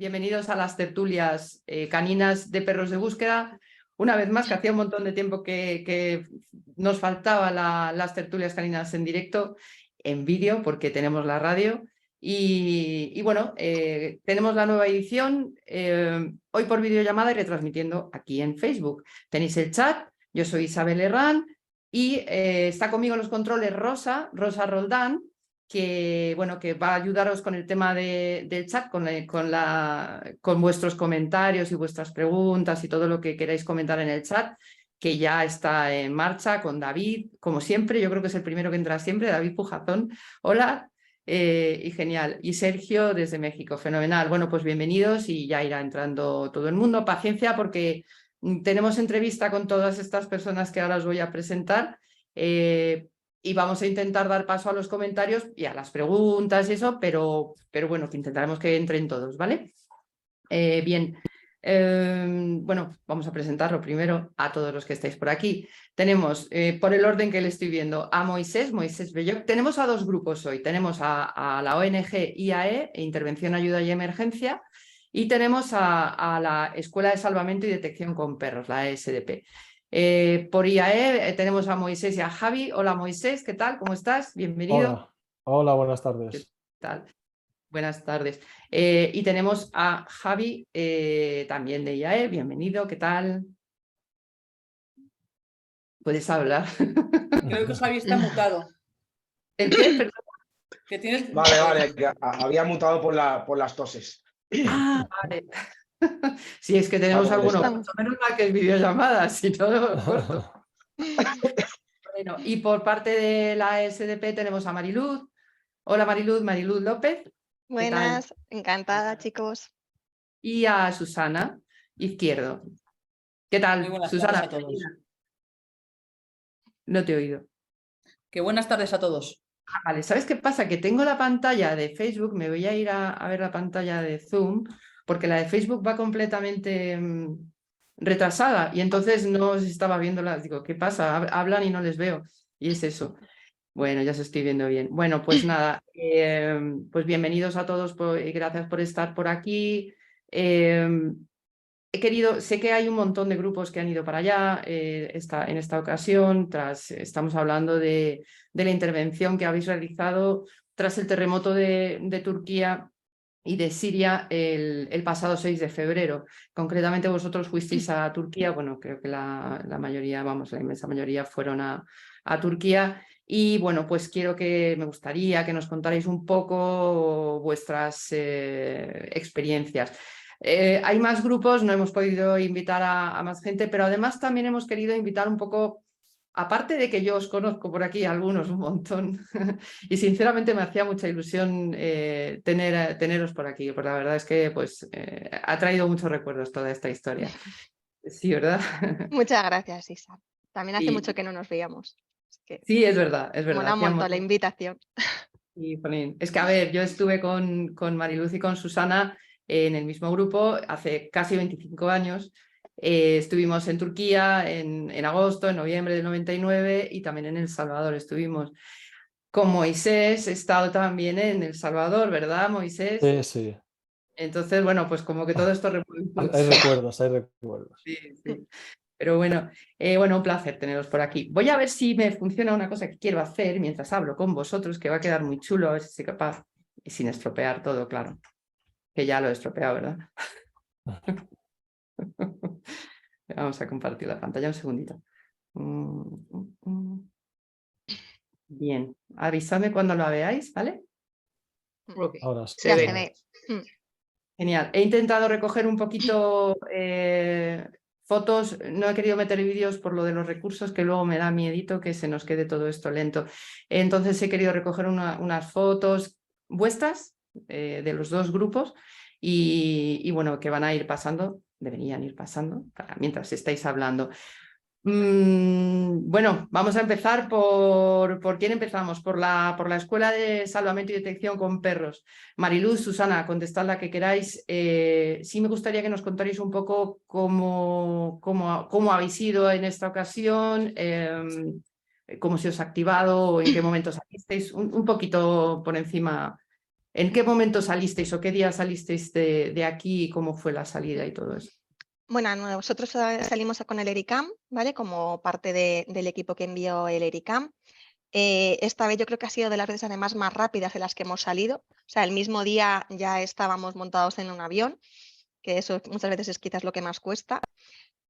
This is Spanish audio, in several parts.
Bienvenidos a las tertulias caninas de perros de búsqueda. Una vez más, que hacía un montón de tiempo que nos faltaban las tertulias caninas en directo, en vídeo, porque tenemos la radio. Y bueno, tenemos la nueva edición hoy por videollamada y retransmitiendo aquí en Facebook. Tenéis el chat, yo soy Isabel Herrán y está conmigo en los controles Rosa Roldán, que, bueno, que va a ayudaros con el tema del chat, con vuestros comentarios y vuestras preguntas y todo lo que queráis comentar en el chat, que ya está en marcha con David, como siempre. Yo creo que es el primero que entra siempre, David Pujazón. Hola, y genial. Y Sergio desde México, fenomenal. Bueno, pues bienvenidos y ya irá entrando todo el mundo. Paciencia porque tenemos entrevista con todas estas personas que ahora os voy a presentar. Y vamos a intentar dar paso a los comentarios y a las preguntas y eso, pero bueno, que intentaremos que entren todos, ¿vale? Bien, bueno, vamos a presentarlo primero a todos los que estáis por aquí. Tenemos, por el orden que le estoy viendo, a Moisés Belloc. Tenemos a dos grupos hoy. Tenemos a la ONG IAE, Intervención, Ayuda y Emergencia, y tenemos a la Escuela de Salvamento y Detección con Perros, la ESDP. Por IAE tenemos a Moisés y a Javi. Hola Moisés, ¿qué tal? ¿Cómo estás? Bienvenido. Hola, buenas tardes. ¿Qué tal? Buenas tardes. Y tenemos a Javi también de IAE. Bienvenido, ¿qué tal? ¿Puedes hablar? Creo que Javi está mutado. ¿El qué? Perdón. Que tienes... Vale, que había mutado por las toses. Ah, vale. Si es que tenemos alguno, menos mal que es videollamada, si no lo corto. Bueno, y por parte de la SDP tenemos a Mariluz. Hola Mariluz López. Buenas, encantada chicos. Y a Susana Izquierdo. ¿Qué tal, Muy buenas Susana? tardes a todos. No te he oído. Que buenas tardes a todos. Vale, ¿sabes qué pasa? Que tengo la pantalla de Facebook, me voy a ir a ver la pantalla de Zoom, porque la de Facebook va completamente retrasada y entonces no se estaba viéndola. Digo, ¿qué pasa? Hablan y no les veo. Y es eso. Bueno, ya se estoy viendo bien. Bueno, pues nada, pues bienvenidos a todos y gracias por estar por aquí. Sé que hay un montón de grupos que han ido para allá en esta ocasión, estamos hablando de la intervención que habéis realizado tras el terremoto de Turquía y de Siria el pasado 6 de febrero. Concretamente vosotros fuisteis a Turquía, bueno, creo que la mayoría, vamos, la inmensa mayoría fueron a Turquía. Y bueno, pues me gustaría que nos contarais un poco vuestras experiencias. Hay más grupos, no hemos podido invitar a más gente, pero además también hemos querido invitar un poco, aparte de que yo os conozco por aquí, algunos un montón, y sinceramente me hacía mucha ilusión teneros por aquí, porque la verdad es que pues, ha traído muchos recuerdos toda esta historia. Sí, ¿verdad? Muchas gracias, Isa. También hace Sí. mucho que no nos veíamos. Sí, es verdad, es verdad. Mola un montón la invitación. Sí, es que, a ver, yo estuve con Mariluz y con Susana en el mismo grupo hace casi 25 años. Estuvimos en Turquía en agosto, en noviembre del 99 y también en El Salvador estuvimos. Con Moisés he estado también en El Salvador, ¿verdad, Moisés? Sí, sí. Entonces, bueno, pues como que todo esto Hay recuerdos, hay recuerdos. Sí, sí. Pero bueno, un placer teneros por aquí. Voy a ver si me funciona una cosa que quiero hacer mientras hablo con vosotros, que va a quedar muy chulo, a ver si soy capaz, y sin estropear todo, claro. Que ya lo he estropeado, ¿verdad? Vamos a compartir la pantalla un segundito. Bien, avisadme cuando lo veáis, ¿vale? Okay. Ahora sí. Ya se ve. Genial. He intentado recoger un poquito fotos, no he querido meter vídeos por lo de los recursos, que luego me da miedito que se nos quede todo esto lento. Entonces he querido recoger unas fotos vuestras de los dos grupos y bueno, que van a ir pasando, deberían ir pasando mientras estáis hablando. Bueno, vamos a empezar ¿por quién empezamos? Por la Escuela de Salvamento y Detección con Perros. Mariluz, Susana, contestad la que queráis. Sí me gustaría que nos contarais un poco cómo habéis ido en esta ocasión, cómo se os ha activado o en qué momento salisteis, un poquito por encima ¿En qué momento salisteis o qué día salisteis de aquí y cómo fue la salida y todo eso? Bueno, nosotros salimos con el ERICAM, ¿vale? Como parte del equipo que envió el ERICAM. Esta vez yo creo que ha sido de las veces además más rápidas en las que hemos salido. O sea, el mismo día ya estábamos montados en un avión, que eso muchas veces es quizás lo que más cuesta.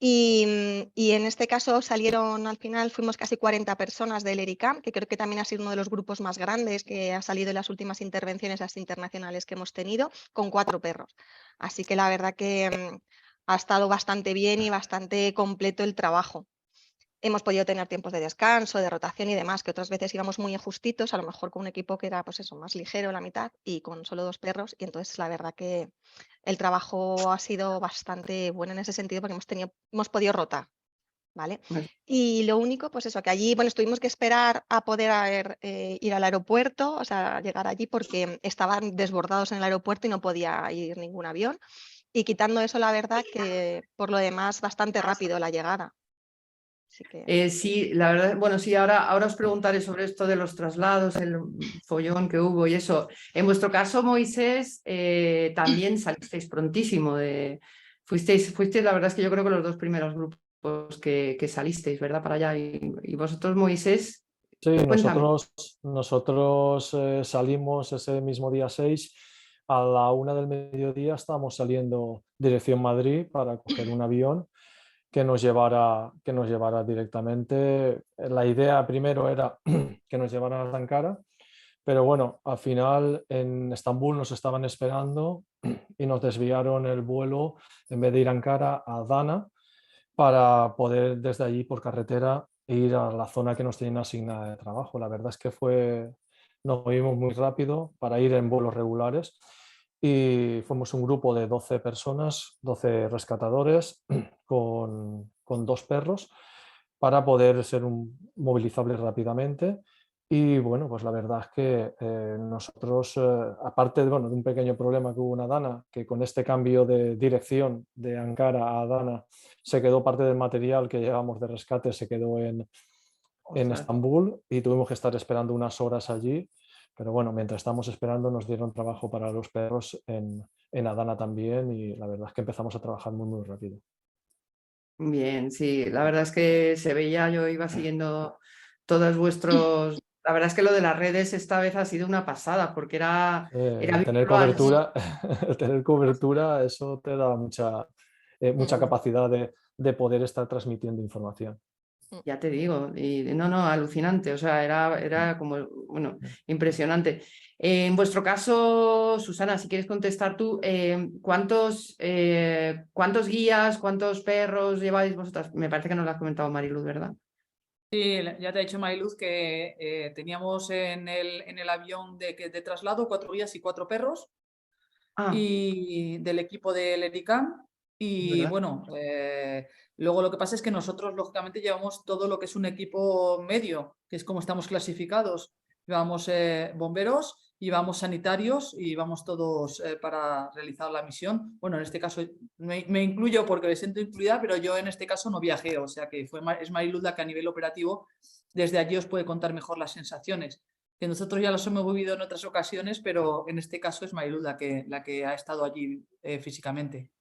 Y en este caso salieron, al final fuimos casi 40 personas del ERICAM, que creo que también ha sido uno de los grupos más grandes que ha salido en las últimas intervenciones las internacionales que hemos tenido, con 4 perros. Así que la verdad que ha estado bastante bien y bastante completo el trabajo. Hemos podido tener tiempos de descanso, de rotación y demás, que otras veces íbamos muy ajustitos, a lo mejor con un equipo que era pues eso, más ligero, la mitad, y con solo 2 perros. Y entonces la verdad que el trabajo ha sido bastante bueno en ese sentido porque hemos podido rotar, ¿vale? Bueno. Y lo único, pues eso, que allí, bueno, tuvimos que esperar a poder ir al aeropuerto, o sea, llegar allí porque estaban desbordados en el aeropuerto y no podía ir ningún avión. Y quitando eso, la verdad que por lo demás bastante rápido la llegada. Así que... Sí, la verdad, bueno, sí, ahora os preguntaré sobre esto de los traslados, el follón que hubo y eso. En vuestro caso, Moisés, también salisteis prontísimo. Fuisteis, la verdad es que yo creo que los 2 primeros grupos que salisteis, ¿verdad? Para allá. Y vosotros, Moisés, Sí, cuéntame. nosotros salimos ese mismo día 6, a la 1 del mediodía estábamos saliendo dirección Madrid para coger un avión que nos llevara directamente. La idea primero era que nos llevaran a Ankara, pero bueno, al final en Estambul nos estaban esperando y nos desviaron el vuelo, en vez de ir a Ankara, a Adana, para poder desde allí por carretera ir a la zona que nos tenían asignada de trabajo. La verdad es que nos movimos muy rápido para ir en vuelos regulares y fuimos un grupo de 12 personas, 12 rescatadores con 2 perros para poder ser movilizables rápidamente. Y bueno, pues la verdad es que nosotros, aparte de un pequeño problema que hubo en Adana, que con este cambio de dirección de Ankara a Adana se quedó parte del material que llevábamos de rescate, se quedó en Ostras. Estambul y tuvimos que estar esperando unas horas allí. Pero bueno, mientras estábamos esperando nos dieron trabajo para los perros en Adana también y la verdad es que empezamos a trabajar muy, muy rápido. Bien, sí, la verdad es que se veía, yo iba siguiendo todos vuestros... La verdad es que lo de las redes esta vez ha sido una pasada, porque era Tener vivirlo allí. cobertura, tener cobertura, eso te da mucha capacidad de poder estar transmitiendo información. Ya te digo, y no, alucinante, o sea, era como, bueno, impresionante. En vuestro caso, Susana, si quieres contestar tú, ¿cuántos guías, cuántos perros lleváis vosotras? Me parece que nos lo has comentado Mariluz, ¿verdad? Sí, ya te ha dicho Mariluz que teníamos en el avión de traslado 4 guías y 4 perros Ah, y del equipo del ERICAM. Y ¿verdad? bueno, luego lo que pasa es que nosotros lógicamente llevamos todo lo que es un equipo medio, que es como estamos clasificados. Llevamos bomberos, llevamos sanitarios y vamos todos para realizar la misión. Bueno, en este caso me incluyo porque me siento incluida, pero yo en este caso no viajé, o sea que es Mariluz la que a nivel operativo desde allí os puede contar mejor las sensaciones. Que nosotros ya los hemos vivido en otras ocasiones, pero en este caso es Mariluz la que ha estado allí físicamente.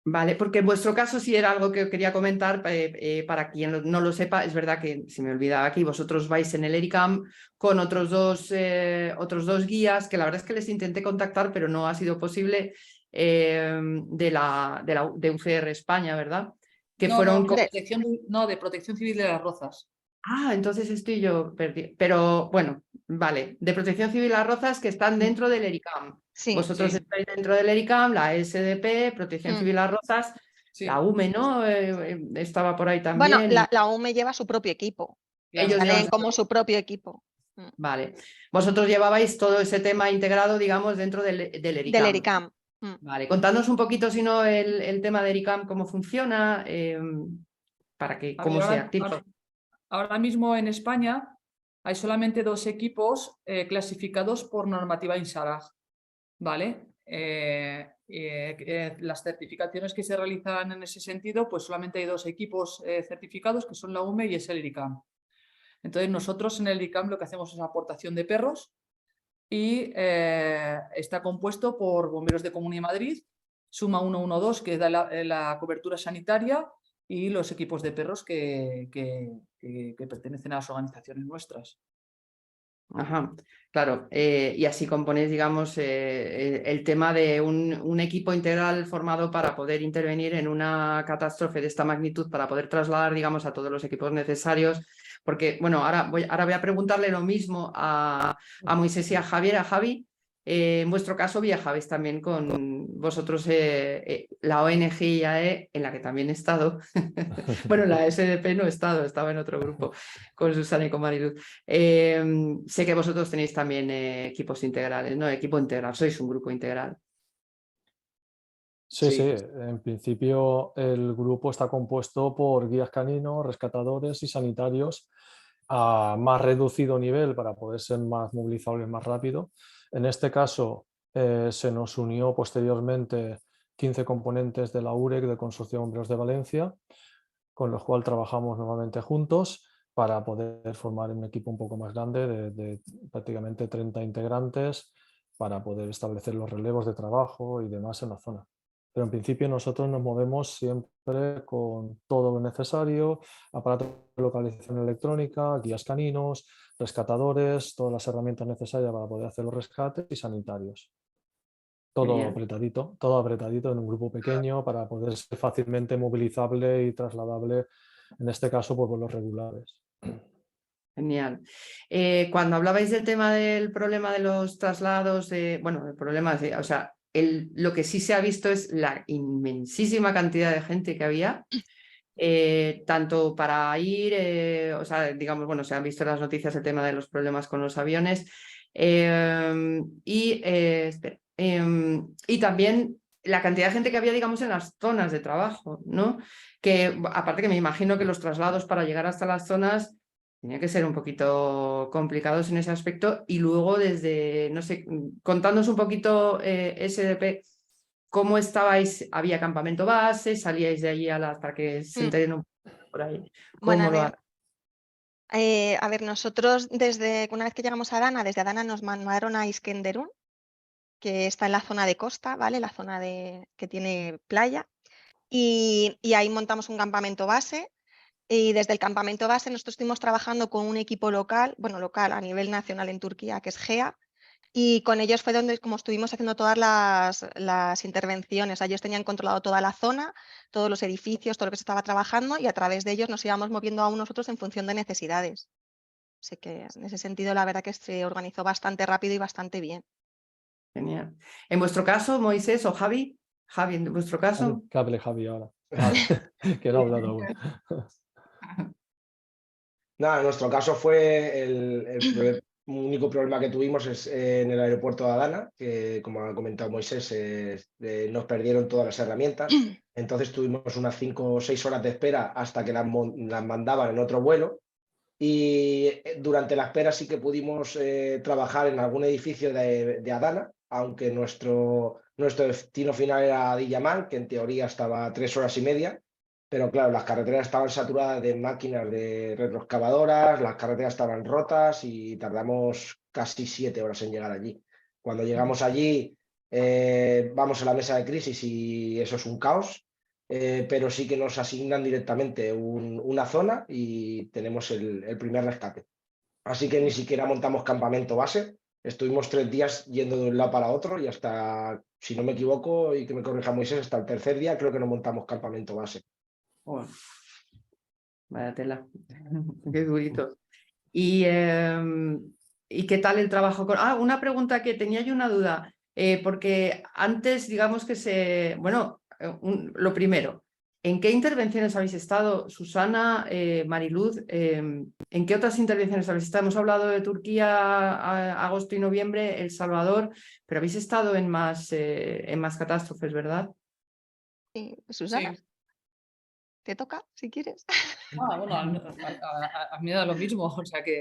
Vale, porque en vuestro caso sí era algo que quería comentar, para quien no lo sepa, es verdad que se me olvidaba aquí, vosotros vais en el ERICAM con otros dos guías, que la verdad es que les intenté contactar, pero no ha sido posible, de UCR España, ¿verdad? Que No, no, fueron... de Protección Civil de las Rozas. Ah, entonces estoy yo perdida. Pero bueno, vale, de Protección Civil Las Rozas que están dentro del ERICAM. Sí, Vosotros Sí, estáis dentro del ERICAM, la SDP, Protección Civil Las Rozas, la sí, UME, ¿no? Estaba por ahí bueno, también y la UME lleva su propio equipo, ellos claro. llevan salen como su propio equipo Vale. Vosotros llevabais todo ese tema integrado, digamos, dentro del del ERICAM. ERICAM. Vale, contadnos un poquito, si no, el tema de ERICAM, cómo funciona, A cómo ver, se activa. ahora mismo en España hay solamente 2 equipos clasificados por normativa INSARAG, ¿vale? Las certificaciones que se realizan en ese sentido, pues solamente hay 2 equipos certificados, que son la UME y es el ERICAM. Entonces nosotros en el ERICAM lo que hacemos es aportación de perros y está compuesto por bomberos de Comunidad de Madrid, Suma 112, que da la cobertura sanitaria, y los equipos de perros que pertenecen a las organizaciones nuestras. Ajá, claro, y así componéis, digamos, el tema de un equipo integral formado para poder intervenir en una catástrofe de esta magnitud, para poder trasladar, digamos, a todos los equipos necesarios, porque, bueno, ahora voy a preguntarle lo mismo a Moisés y a Javier, a Javi. En vuestro caso viajabais también con vosotros, la ONG IAE, en la que también he estado. Bueno, la SDP no he estado, estaba en otro grupo con Susana y con Mariluz. Sé que vosotros tenéis también equipos integrales, ¿no? Equipo integral, sois un grupo integral. Sí, Sí. en principio el grupo está compuesto por guías caninos, rescatadores y sanitarios a más reducido nivel para poder ser más movilizables más rápido. En este caso se nos unió posteriormente 15 componentes de la UREC, del Consorcio de Bomberos de Valencia, con los cuales trabajamos nuevamente juntos para poder formar un equipo un poco más grande de prácticamente 30 integrantes para poder establecer los relevos de trabajo y demás en la zona. Pero en principio nosotros nos movemos siempre con todo lo necesario, aparatos de localización electrónica, guías caninos, rescatadores, todas las herramientas necesarias para poder hacer los rescates y sanitarios. Todo apretadito en un grupo pequeño para poder ser fácilmente movilizable y trasladable, en este caso por vuelos regulares. Genial. Cuando hablabais del tema del problema de los traslados, bueno, el problema, o sea, lo que sí se ha visto es la inmensísima cantidad de gente que había, tanto para ir, o sea, digamos, bueno, se han visto en las noticias el tema de los problemas con los aviones, y también la cantidad de gente que había, digamos, en las zonas de trabajo, ¿no? Que aparte que me imagino que los traslados para llegar hasta las zonas tenía que ser un poquito complicados en ese aspecto. Y luego desde, no sé, contándonos un poquito, SDP, ¿cómo estabais? ¿Había campamento base? ¿Salíais de allí para que se enteren un poco por ahí? Bueno, ¿Cómo lo a ver, nosotros una vez que llegamos a Adana, desde Adana nos mandaron a Iskenderun, que está en la zona de costa, ¿vale? La zona que tiene playa. Y ahí montamos un campamento base. Y desde el campamento base nosotros estuvimos trabajando con un equipo local, bueno, local a nivel nacional en Turquía, que es GEA, y con ellos fue donde como estuvimos haciendo todas las intervenciones. O sea, ellos tenían controlado toda la zona, todos los edificios, todo lo que se estaba trabajando, y a través de ellos nos íbamos moviendo a nosotros en función de necesidades. Así que en ese sentido la verdad que se organizó bastante rápido y bastante bien. Genial. En vuestro caso, Moisés o Javi, en vuestro caso. Que hable Javi ahora, que no ha hablado aún. Nada, en nuestro caso fue el único problema que tuvimos es en el aeropuerto de Adana, que como ha comentado Moisés, nos perdieron todas las herramientas. Entonces tuvimos unas 5 o 6 horas de espera hasta que las mandaban en otro vuelo. Y durante la espera sí que pudimos trabajar en algún edificio de Adana, aunque nuestro destino final era Adiyaman, que en teoría estaba a 3 horas y media. Pero claro, las carreteras estaban saturadas de máquinas de retroexcavadoras, las carreteras estaban rotas y tardamos casi 7 horas en llegar allí. Cuando llegamos allí, vamos a la mesa de crisis y eso es un caos, pero sí que nos asignan directamente una zona y tenemos el primer rescate. Así que ni siquiera montamos campamento base, estuvimos 3 días yendo de un lado para otro y hasta, si no me equivoco, y que me corrija Moisés, hasta el tercer día creo que no montamos campamento base. Oh, vaya tela, qué durito. ¿Y qué tal el trabajo con...? Una pregunta que tenía yo una duda, porque antes, digamos que bueno, lo primero, ¿en qué intervenciones habéis estado, Susana, Mariluz? ¿En qué otras intervenciones habéis estado? Hemos hablado de Turquía, agosto y noviembre, El Salvador, pero habéis estado en más catástrofes, ¿verdad? Sí, Susana, Sí. ¿te toca si quieres? Bueno, a mí me da lo mismo, o sea que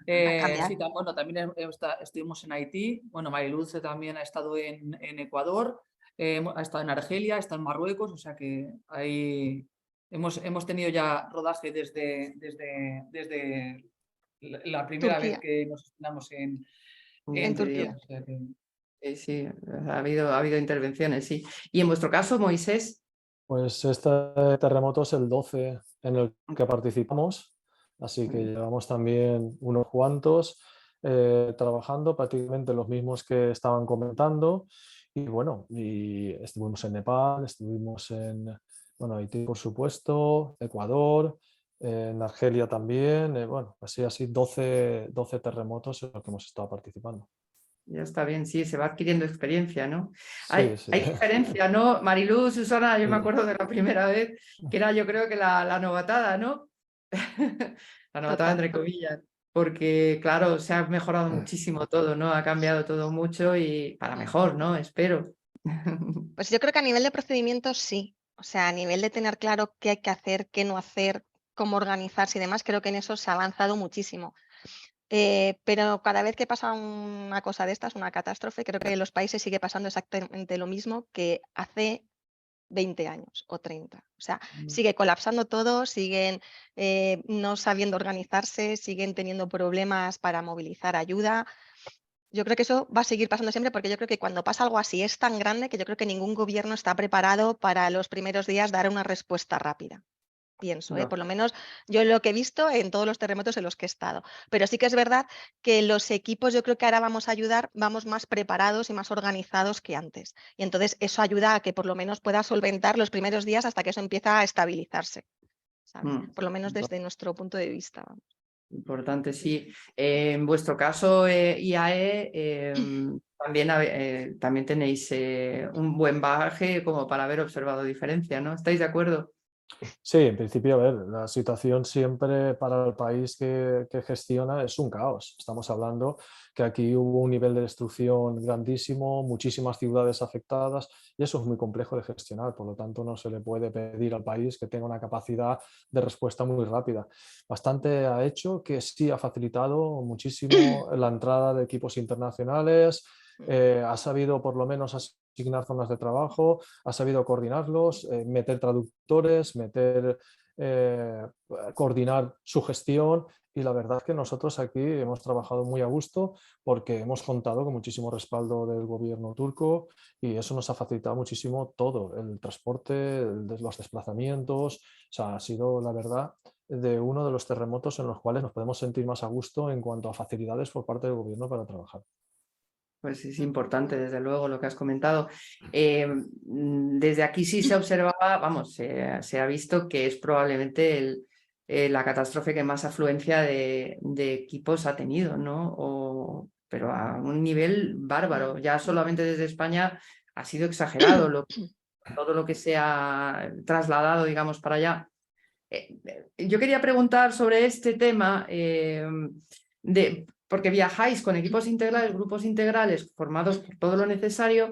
cambiar. sí, bueno, también estuvimos en Haití, bueno, Mariluz también ha estado en Ecuador, ha estado en Argelia, ha estado en Marruecos, o sea que ahí hemos tenido ya rodaje desde la primera vez Turquía. que nos estrenamos Bien en te digo, Turquía. o sea sí, ha habido intervenciones, sí. Y en vuestro caso, Moisés, Pues este terremoto es el 12 en el que participamos, así que llevamos también unos cuantos trabajando, prácticamente los mismos que estaban comentando. Y bueno, y estuvimos en Nepal, estuvimos en Haití, por supuesto, Ecuador, en Argelia también. Bueno, así 12 terremotos en los que hemos estado participando. ya está bien, sí, se va adquiriendo experiencia, ¿no? Sí, sí. Hay diferencia, ¿no? Mariluz, Susana, yo me acuerdo de la primera vez, que era yo creo que la novatada, ¿no? La novatada Total. entre comillas, porque claro, se ha mejorado muchísimo todo, ¿no? Ha cambiado todo mucho y para mejor, ¿no? Espero. Pues yo creo que a nivel de procedimientos sí. O sea, a nivel de tener claro qué hay que hacer, qué no hacer, cómo organizarse y demás, creo que en eso se ha avanzado muchísimo. Pero cada vez que pasa una cosa de estas, una catástrofe, creo que en los países sigue pasando exactamente lo mismo que hace 20 años o 30. O sea, sigue colapsando todo, siguen no sabiendo organizarse, siguen teniendo problemas para movilizar ayuda. Yo creo que eso va a seguir pasando siempre porque yo creo que cuando pasa algo así es tan grande que yo creo que ningún gobierno está preparado para los primeros días dar una respuesta rápida. Pienso, No. por lo menos yo lo que he visto en todos los terremotos en los que he estado. Pero sí que es verdad que los equipos, yo creo que ahora vamos a ayudar, vamos más preparados y más organizados que antes. Y entonces eso ayuda a que por lo menos pueda solventar los primeros días hasta que eso empieza a estabilizarse, ¿sabes? Por lo menos desde nuestro punto de vista. Vamos. Importante, sí. En vuestro caso, IAE, también tenéis un buen bagaje como para haber observado diferencia, ¿no? ¿Estáis de acuerdo? Sí, en principio, a ver, la situación siempre para el país que gestiona es un caos. Estamos hablando que aquí hubo un nivel de destrucción grandísimo, muchísimas ciudades afectadas y eso es muy complejo de gestionar. Por lo tanto, no se le puede pedir al país que tenga una capacidad de respuesta muy rápida. Bastante ha hecho que sí ha facilitado muchísimo la entrada de equipos internacionales, ha sabido por lo menos asignar zonas de trabajo, ha sabido coordinarlos, meter traductores, coordinar su gestión y la verdad es que nosotros aquí hemos trabajado muy a gusto porque hemos contado con muchísimo respaldo del gobierno turco y eso nos ha facilitado muchísimo todo, el transporte, los desplazamientos, o sea, ha sido la verdad de uno de los terremotos en los cuales nos podemos sentir más a gusto en cuanto a facilidades por parte del gobierno para trabajar. Pues es importante, desde luego, lo que has comentado. Desde aquí sí se observaba, vamos, se ha visto que es probablemente la catástrofe que más afluencia de equipos ha tenido, ¿no? Pero a un nivel bárbaro. Ya solamente desde España ha sido exagerado todo lo que se ha trasladado, digamos, para allá. Yo quería preguntar sobre este tema porque viajáis con equipos integrales, grupos integrales formados por todo lo necesario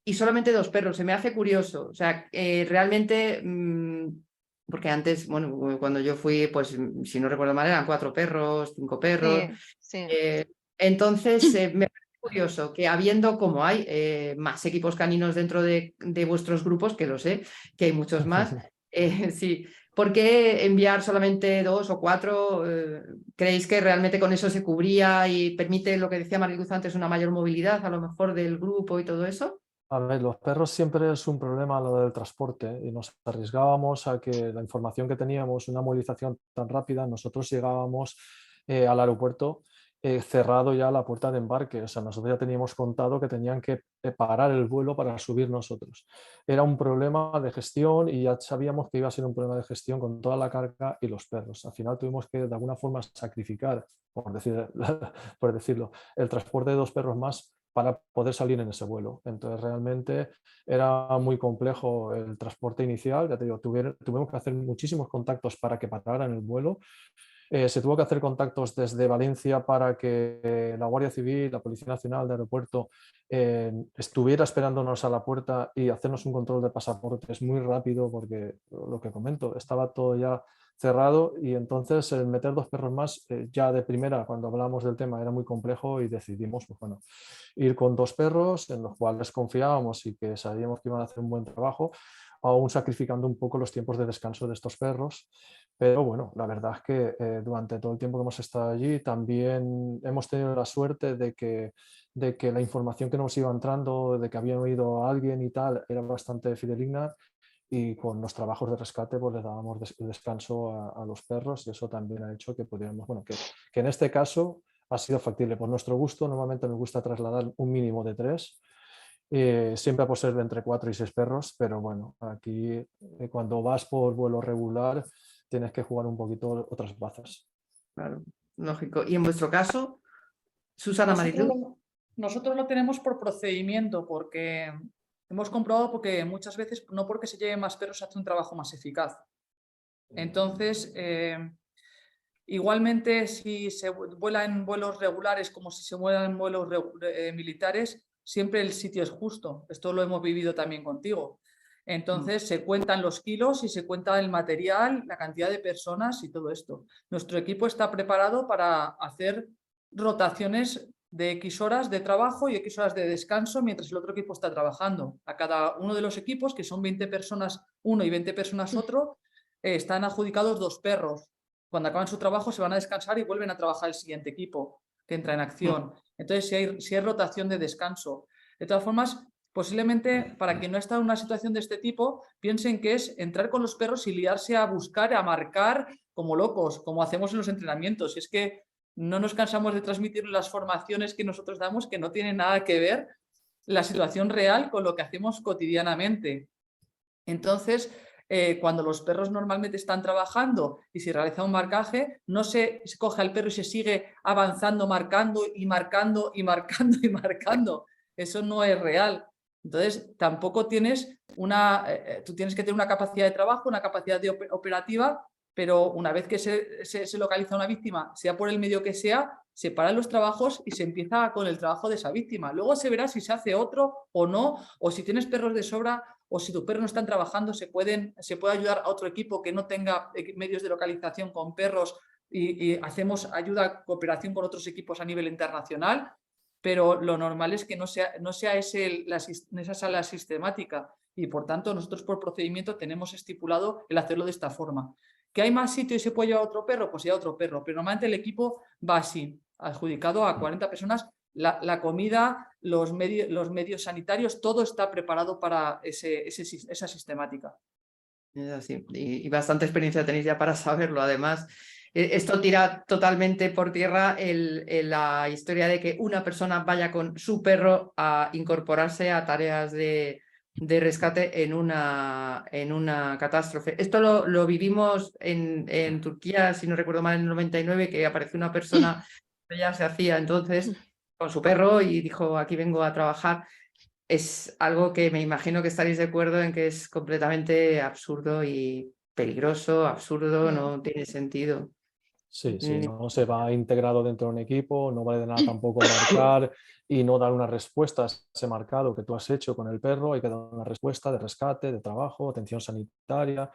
y solamente 2 perros. Se me hace curioso. O sea, realmente, porque antes, bueno, cuando yo fui, pues si no recuerdo mal, eran 4 perros, 5 perros. Sí, sí. Entonces, me parece curioso que habiendo como hay más equipos caninos dentro de vuestros grupos, que lo sé, que hay muchos más, sí. ¿Por qué enviar solamente 2 o 4? ¿Creéis que realmente con eso se cubría y permite lo que decía Mariluz antes, una mayor movilidad a lo mejor del grupo y todo eso? A ver, los perros siempre es un problema lo del transporte y nos arriesgábamos a que la información que teníamos, una movilización tan rápida, nosotros llegábamos al aeropuerto cerrado ya la puerta de embarque, o sea, nosotros ya teníamos contado que tenían que parar el vuelo para subir nosotros. Era un problema de gestión y ya sabíamos que iba a ser un problema de gestión con toda la carga y los perros. Al final tuvimos que de alguna forma sacrificar, por decirlo, el transporte de 2 perros más para poder salir en ese vuelo. Entonces realmente era muy complejo el transporte inicial, ya te digo, tuvimos que hacer muchísimos contactos para que pararan el vuelo. Se tuvo que hacer contactos desde Valencia para que la Guardia Civil, la Policía Nacional de Aeropuerto estuviera esperándonos a la puerta y hacernos un control de pasaportes muy rápido porque lo que comento, estaba todo ya cerrado y entonces el meter 2 perros más ya de primera cuando hablamos del tema era muy complejo y decidimos pues, bueno, ir con 2 perros en los cuales confiábamos y que sabíamos que iban a hacer un buen trabajo, aún sacrificando un poco los tiempos de descanso de estos perros Pero bueno, la verdad es que durante todo el tiempo que hemos estado allí también hemos tenido la suerte de que la información que nos iba entrando, de que habían oído a alguien y tal, era bastante fidedigna, y con los trabajos de rescate pues les dábamos descanso a los perros, y eso también ha hecho que pudiéramos, bueno, que en este caso ha sido factible por nuestro gusto. Normalmente nos gusta trasladar un mínimo de 3. Siempre por ser de entre 4 y 6 perros, pero bueno, aquí cuando vas por vuelo regular tienes que jugar un poquito otras bazas. Claro, lógico. Y en vuestro caso, Susana Mariluz. Nosotros lo tenemos por procedimiento, porque hemos comprobado porque muchas veces, no porque se lleven más perros, se hace un trabajo más eficaz. Entonces, igualmente, si se vuela en vuelos regulares como si se vuela en vuelos militares, siempre el sitio es justo. Esto lo hemos vivido también contigo. Entonces se cuentan los kilos y se cuenta el material, la cantidad de personas y todo esto. Nuestro equipo está preparado para hacer rotaciones de X horas de trabajo y X horas de descanso mientras el otro equipo está trabajando. A cada uno de los equipos, que son 20 personas uno y 20 personas otro, están adjudicados 2 perros. Cuando acaban su trabajo se van a descansar y vuelven a trabajar el siguiente equipo que entra en acción. Entonces, si hay rotación de descanso. De todas formas, posiblemente para quien no ha estado en una situación de este tipo, piensen que es entrar con los perros y liarse a buscar, a marcar como locos, como hacemos en los entrenamientos. Y es que no nos cansamos de transmitir las formaciones que nosotros damos, que no tienen nada que ver la situación real con lo que hacemos cotidianamente. Entonces, cuando los perros normalmente están trabajando y se realiza un marcaje, no se coge al perro y se sigue avanzando, marcando y marcando y marcando y marcando. Eso no es real. Entonces, tampoco tienes tú tienes que tener una capacidad de trabajo, una capacidad operativa, pero una vez que se localiza una víctima, sea por el medio que sea, se paran los trabajos y se empieza con el trabajo de esa víctima. Luego se verá si se hace otro o no, o si tienes perros de sobra, o si tus perros no están trabajando, se puede ayudar a otro equipo que no tenga medios de localización con perros y hacemos cooperación con otros equipos a nivel internacional, pero lo normal es que no sea esa la sistemática, y por tanto nosotros por procedimiento tenemos estipulado el hacerlo de esta forma. ¿Que hay más sitio y se puede llevar otro perro? Pues ya otro perro, pero normalmente el equipo va así, adjudicado a 40 personas. La comida, los medios sanitarios, todo está preparado para esa sistemática. Es así. Y bastante experiencia tenéis ya para saberlo. Además, esto tira totalmente por tierra la historia de que una persona vaya con su perro a incorporarse a tareas de rescate en una catástrofe. Esto lo vivimos en Turquía, si no recuerdo mal, en el 99, que apareció una persona que ya se hacía entonces con su perro y dijo, aquí vengo a trabajar. Es algo que me imagino que estaréis de acuerdo en que es completamente absurdo y peligroso, absurdo, no tiene sentido. Sí, no se va integrado dentro de un equipo, no vale de nada tampoco marcar y no dar una respuesta a ese marcado que tú has hecho con el perro. Hay que dar una respuesta de rescate, de trabajo, atención sanitaria.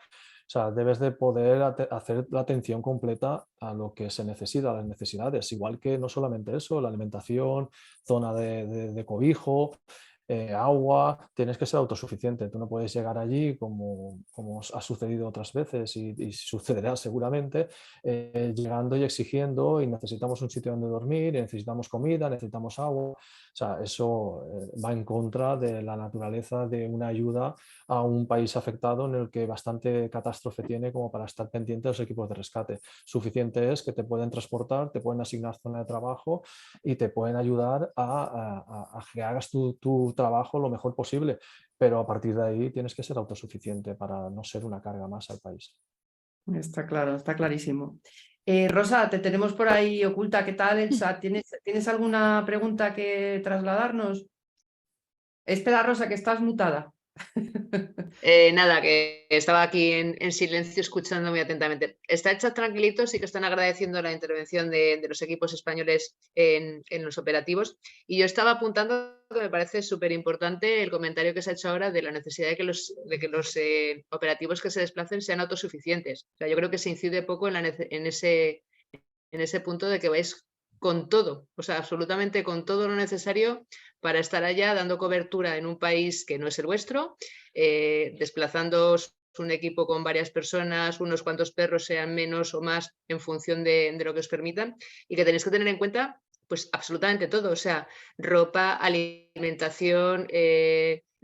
O sea, debes de poder hacer la atención completa a lo que se necesita, a las necesidades. Igual que no solamente eso, la alimentación, zona de cobijo, agua, tienes que ser autosuficiente. Tú no puedes llegar allí como ha sucedido otras veces y sucederá seguramente, llegando y exigiendo y necesitamos un sitio donde dormir, necesitamos comida, necesitamos agua. O sea, eso va en contra de la naturaleza de una ayuda a un país afectado en el que bastante catástrofe tiene como para estar pendiente de los equipos de rescate. Suficiente es que te pueden transportar, te pueden asignar zona de trabajo y te pueden ayudar a que hagas tu trabajo lo mejor posible, pero a partir de ahí tienes que ser autosuficiente para no ser una carga más al país. Está claro, está clarísimo. Rosa, te tenemos por ahí oculta. ¿Qué tal el chat? ¿Tienes alguna pregunta que trasladarnos? Espera, Rosa, que estás mutada. Nada, que estaba aquí en silencio escuchando muy atentamente. Está el chat tranquilito, sí que están agradeciendo la intervención de los equipos españoles en los operativos, y yo estaba apuntando que me parece súper importante el comentario que se ha hecho ahora de la necesidad de que los operativos que se desplacen sean autosuficientes. O sea, yo creo que se incide poco en ese punto de que vais con todo, o sea, absolutamente con todo lo necesario para estar allá dando cobertura en un país que no es el vuestro, desplazándoos un equipo con varias personas, unos cuantos perros, sean menos o más en función de lo que os permitan, y que tenéis que tener en cuenta pues absolutamente todo, o sea, ropa, alimentación,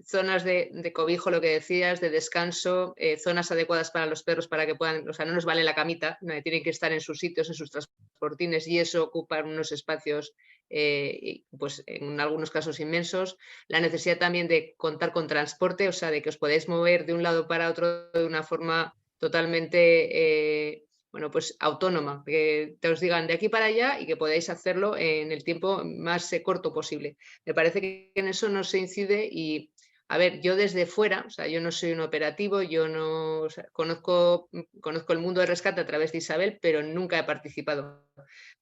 zonas de cobijo, lo que decías, de descanso, zonas adecuadas para los perros para que puedan, o sea, no nos vale la camita, tienen que estar en sus sitios, en sus transportines, y eso ocupa unos espacios, pues en algunos casos inmensos. La necesidad también de contar con transporte, o sea, de que os podéis mover de un lado para otro de una forma totalmente bueno, pues autónoma, que te os digan de aquí para allá y que podáis hacerlo en el tiempo más corto posible. Me parece que en eso no se incide y, a ver, yo desde fuera, o sea, yo no soy un operativo, yo no, o sea, conozco el mundo de rescate a través de Isabel, pero nunca he participado.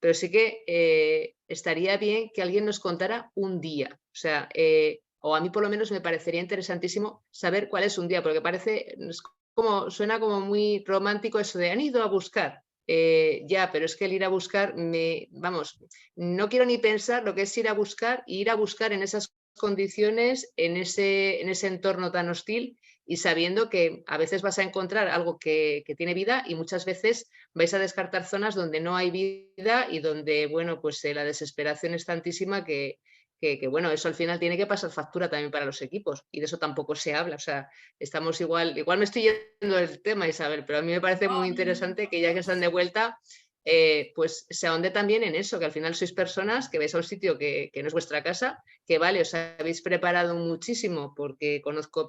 Pero sí que estaría bien que alguien nos contara un día, o sea, o a mí por lo menos me parecería interesantísimo saber cuál es un día, porque parece... suena como muy romántico eso de han ido a buscar. Ya, pero es que el ir a buscar, vamos, no quiero ni pensar lo que es ir a buscar y ir a buscar en esas condiciones, en ese entorno tan hostil y sabiendo que a veces vas a encontrar algo que tiene vida y muchas veces vais a descartar zonas donde no hay vida y donde, bueno, pues la desesperación es tantísima que bueno, eso al final tiene que pasar factura también para los equipos y de eso tampoco se habla, o sea, estamos igual me estoy yendo del tema, Isabel, pero a mí me parece muy interesante que ya que están de vuelta, pues se ahonde también en eso, que al final sois personas que vais a un sitio que no es vuestra casa, que vale, os habéis preparado muchísimo porque conozco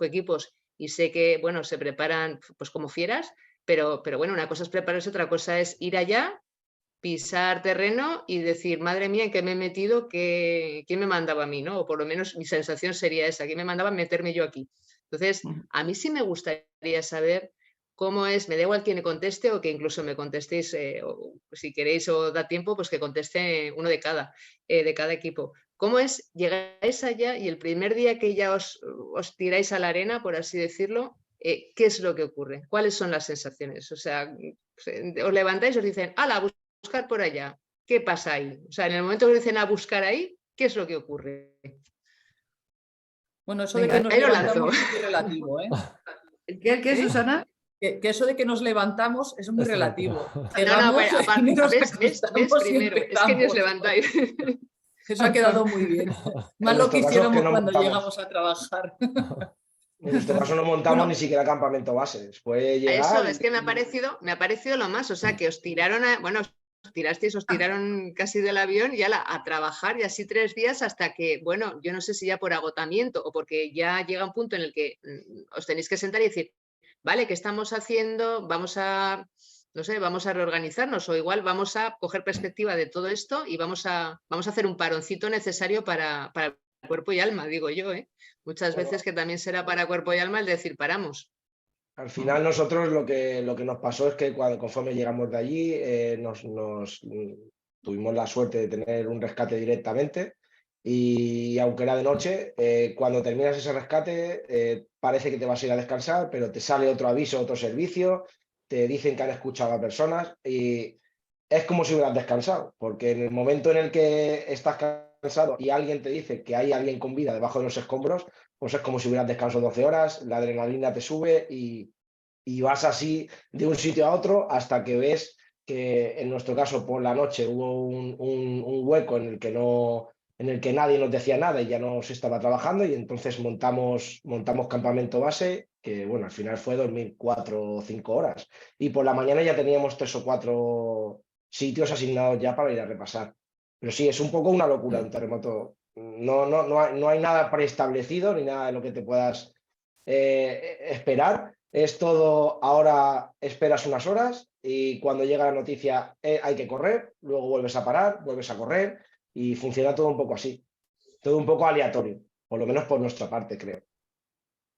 equipos y sé que, bueno, se preparan pues como fieras, pero bueno, una cosa es prepararse, otra cosa es ir allá, pisar terreno y decir, madre mía, ¿en qué me he metido? ¿Quién me mandaba a mí? ¿No? O por lo menos mi sensación sería esa, ¿quién me mandaba meterme yo aquí? Entonces, a mí sí me gustaría saber cómo es, me da igual quién me conteste o que incluso me contestéis, o si queréis o da tiempo, pues que conteste uno de cada equipo. ¿Cómo es? Llegáis allá y el primer día que ya os tiráis a la arena, por así decirlo, ¿qué es lo que ocurre? ¿Cuáles son las sensaciones? O sea, os levantáis y os dicen, ¡hala, buscar por allá! ¿Qué pasa ahí? O sea, en el momento que dicen a buscar ahí, ¿qué es lo que ocurre? Bueno, eso Venga, de que nos ahí lo levantamos lanzo. es muy relativo, ¿eh? ¿Qué, Susana? Que eso de que nos levantamos es muy Esto no- relativo. No, Llegamos aparte, y nos ves acostamos y primero, es que ni os empezamos. levantáis. Eso ha quedado muy bien. Más En lo que nuestro caso es que hiciéramos no cuando montamos, llegamos a trabajar. en nuestro caso no montamos ni Bueno, siquiera campamento base. Puede Eso llegar es que me ha parecido lo más, o sea, que os tiraron, os tiraron casi del avión y a trabajar y así 3 días hasta que, bueno, yo no sé si ya por agotamiento o porque ya llega un punto en el que os tenéis que sentar y decir, vale, ¿qué estamos haciendo? Vamos a, no sé, vamos a reorganizarnos o igual vamos a coger perspectiva de todo esto y vamos a hacer un paroncito necesario para el cuerpo y alma, digo yo, ¿eh? Muchas bueno, veces que también será para cuerpo y alma el decir, paramos. al final nosotros lo que nos pasó es que conforme llegamos de allí tuvimos la suerte de tener un rescate directamente y aunque era de noche, cuando terminas ese rescate parece que te vas a ir a descansar, pero te sale otro aviso, otro servicio, te dicen que han escuchado a personas y es como si hubieras descansado, porque en el momento en el que estás cansado y alguien te dice que hay alguien con vida debajo de los escombros, pues es como si hubieras descansado 12 horas, la adrenalina te sube y vas así de un sitio a otro hasta que ves que en nuestro caso por la noche hubo un hueco en el que nadie nos decía nada y ya no se estaba trabajando y entonces montamos campamento base, que bueno, al final fue dormir 4 o 5 horas y por la mañana ya teníamos 3 o 4 sitios asignados ya para ir a repasar. Pero sí, es un poco una locura un terremoto. No hay nada preestablecido ni nada de lo que te puedas esperar. Es todo, ahora esperas unas horas y cuando llega la noticia hay que correr, luego vuelves a parar, vuelves a correr y funciona todo un poco así. Todo un poco aleatorio, por lo menos por nuestra parte, creo.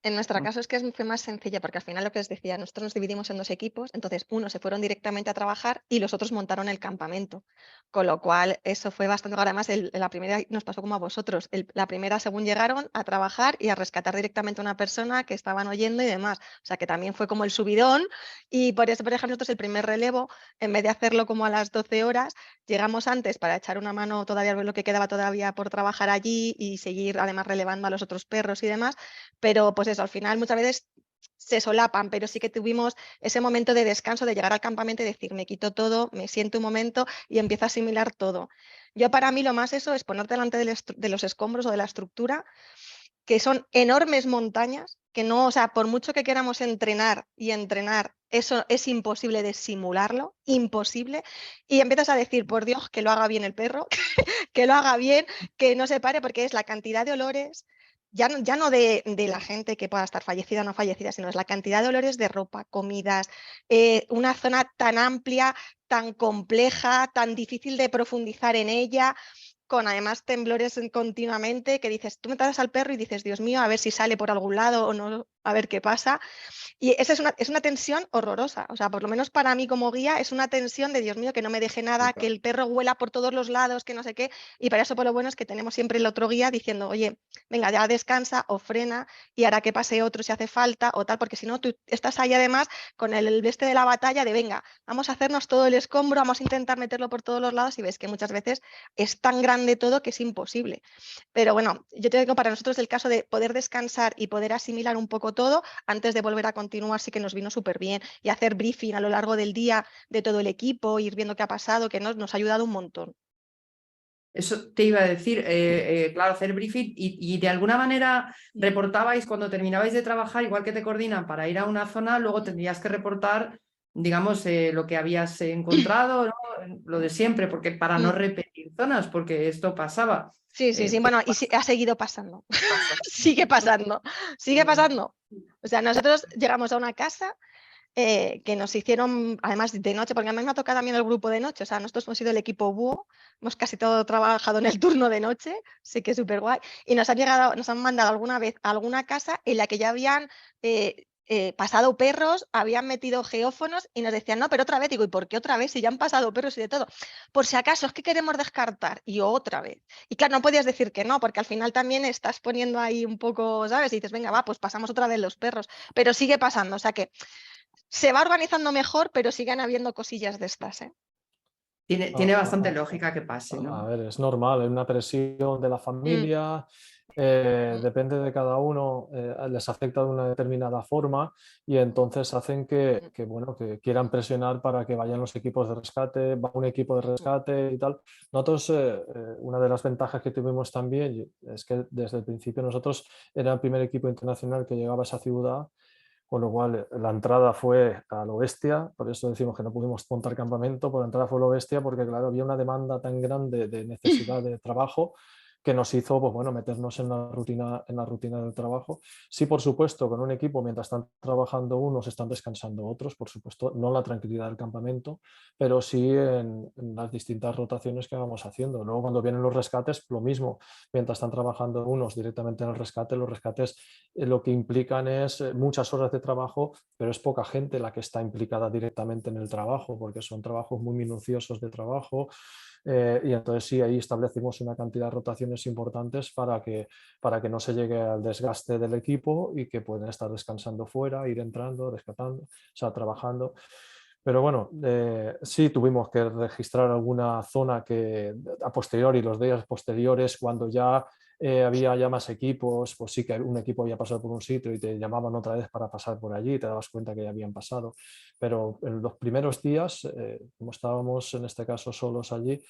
En nuestro caso es que fue más sencilla, porque al final lo que os decía, nosotros nos dividimos en 2 equipos, entonces unos se fueron directamente a trabajar y los otros montaron el campamento, con lo cual eso fue bastante, además la primera nos pasó como a vosotros, la primera según llegaron a trabajar y a rescatar directamente a una persona que estaban oyendo y demás, o sea que también fue como el subidón y por eso, por ejemplo, nosotros el primer relevo, en vez de hacerlo como a las 12 horas, llegamos antes para echar una mano todavía lo que quedaba todavía por trabajar allí y seguir además relevando a los otros perros y demás, pero pues eso, al final muchas veces se solapan, pero sí que tuvimos ese momento de descanso, de llegar al campamento y decir, me quito todo, me siento un momento y empiezo a asimilar todo. Yo para mí lo más eso es ponerte delante de los escombros o de la estructura, que son enormes montañas, que no, o sea, por mucho que queramos entrenar y entrenar, eso es imposible de simularlo, imposible, y empiezas a decir, por Dios, que lo haga bien el perro, que lo haga bien, que no se pare, porque es la cantidad de olores, ya no de la gente que pueda estar fallecida o no fallecida, sino es la cantidad de olores de ropa, comidas, una zona tan amplia, tan compleja, tan difícil de profundizar en ella, con además temblores continuamente, que dices, tú metes al perro y dices, Dios mío, a ver si sale por algún lado o no, a ver qué pasa. Y esa es una tensión horrorosa, o sea, por lo menos para mí como guía es una tensión de, Dios mío, que no me deje nada, que el perro huela por todos los lados, que no sé qué, y para eso por lo bueno es que tenemos siempre el otro guía diciendo, oye, venga, ya descansa o frena y hará que pase otro si hace falta o tal, porque si no, tú estás ahí además con el este de la batalla de, venga, vamos a hacernos todo el escombro, vamos a intentar meterlo por todos los lados y ves que muchas veces es tan grande todo que es imposible. Pero bueno, yo te digo, para nosotros el caso de poder descansar y poder asimilar un poco todo antes de volver a continuar sí que nos vino súper bien, y hacer briefing a lo largo del día de todo el equipo, ir viendo qué ha pasado, que nos ha ayudado un montón. Eso te iba a decir, claro, hacer briefing y de alguna manera reportabais cuando terminabais de trabajar, igual que te coordinan para ir a una zona, luego tendrías que reportar, digamos, lo que habías encontrado, ¿no? Lo de siempre, porque para no repetir zonas, porque esto pasaba. Sí, bueno, y sí, ha seguido pasando. Sigue pasando. O sea, nosotros llegamos a una casa que nos hicieron, además de noche, porque a mí me ha tocado también el grupo de noche, o sea, nosotros hemos sido el equipo búho, hemos casi todo trabajado en el turno de noche, sí que es súper guay, y nos han mandado alguna vez a alguna casa en la que ya habían pasado perros, habían metido geófonos y nos decían, no, pero otra vez, digo, ¿y por qué otra vez? Si ya han pasado perros y de todo, por si acaso es que queremos descartar, y otra vez. Y claro, no podías decir que no, porque al final también estás poniendo ahí un poco, ¿sabes? Y dices, venga, va, pues pasamos otra vez los perros, pero sigue pasando, o sea que se va organizando mejor, pero siguen habiendo cosillas de estas, ¿eh? Tiene bastante lógica que pase, ¿no? A ver, es normal, es una presión de la familia, depende de cada uno, les afecta de una determinada forma y entonces hacen que quieran presionar para que vayan los equipos de rescate, va un equipo de rescate y tal. Nosotros, una de las ventajas que tuvimos también es que desde el principio nosotros era el primer equipo internacional que llegaba a esa ciudad. Con lo cual la entrada fue a lo bestia, por eso decimos que no pudimos montar campamento, por la entrada fue lo bestia porque claro, había una demanda tan grande de necesidad de trabajo que nos hizo pues, bueno, meternos en la rutina del trabajo. Sí, por supuesto, con un equipo, mientras están trabajando unos, están descansando otros, por supuesto, no la tranquilidad del campamento, pero sí en las distintas rotaciones que vamos haciendo. Luego cuando vienen los rescates, lo mismo, mientras están trabajando unos directamente en el rescate, los rescates lo que implican es muchas horas de trabajo, pero es poca gente la que está implicada directamente en el trabajo, porque son trabajos muy minuciosos de trabajo. Y entonces sí, ahí establecimos una cantidad de rotaciones importantes para que no se llegue al desgaste del equipo y que puedan estar descansando fuera, ir entrando, rescatando, o sea, trabajando. Pero bueno, sí tuvimos que registrar alguna zona que a posteriori, los días posteriores, cuando ya había ya más equipos, pues sí que un equipo había pasado por un sitio y te llamaban otra vez para pasar por allí, te dabas cuenta que ya habían pasado. Pero en los primeros días, como estábamos en este caso solos allí,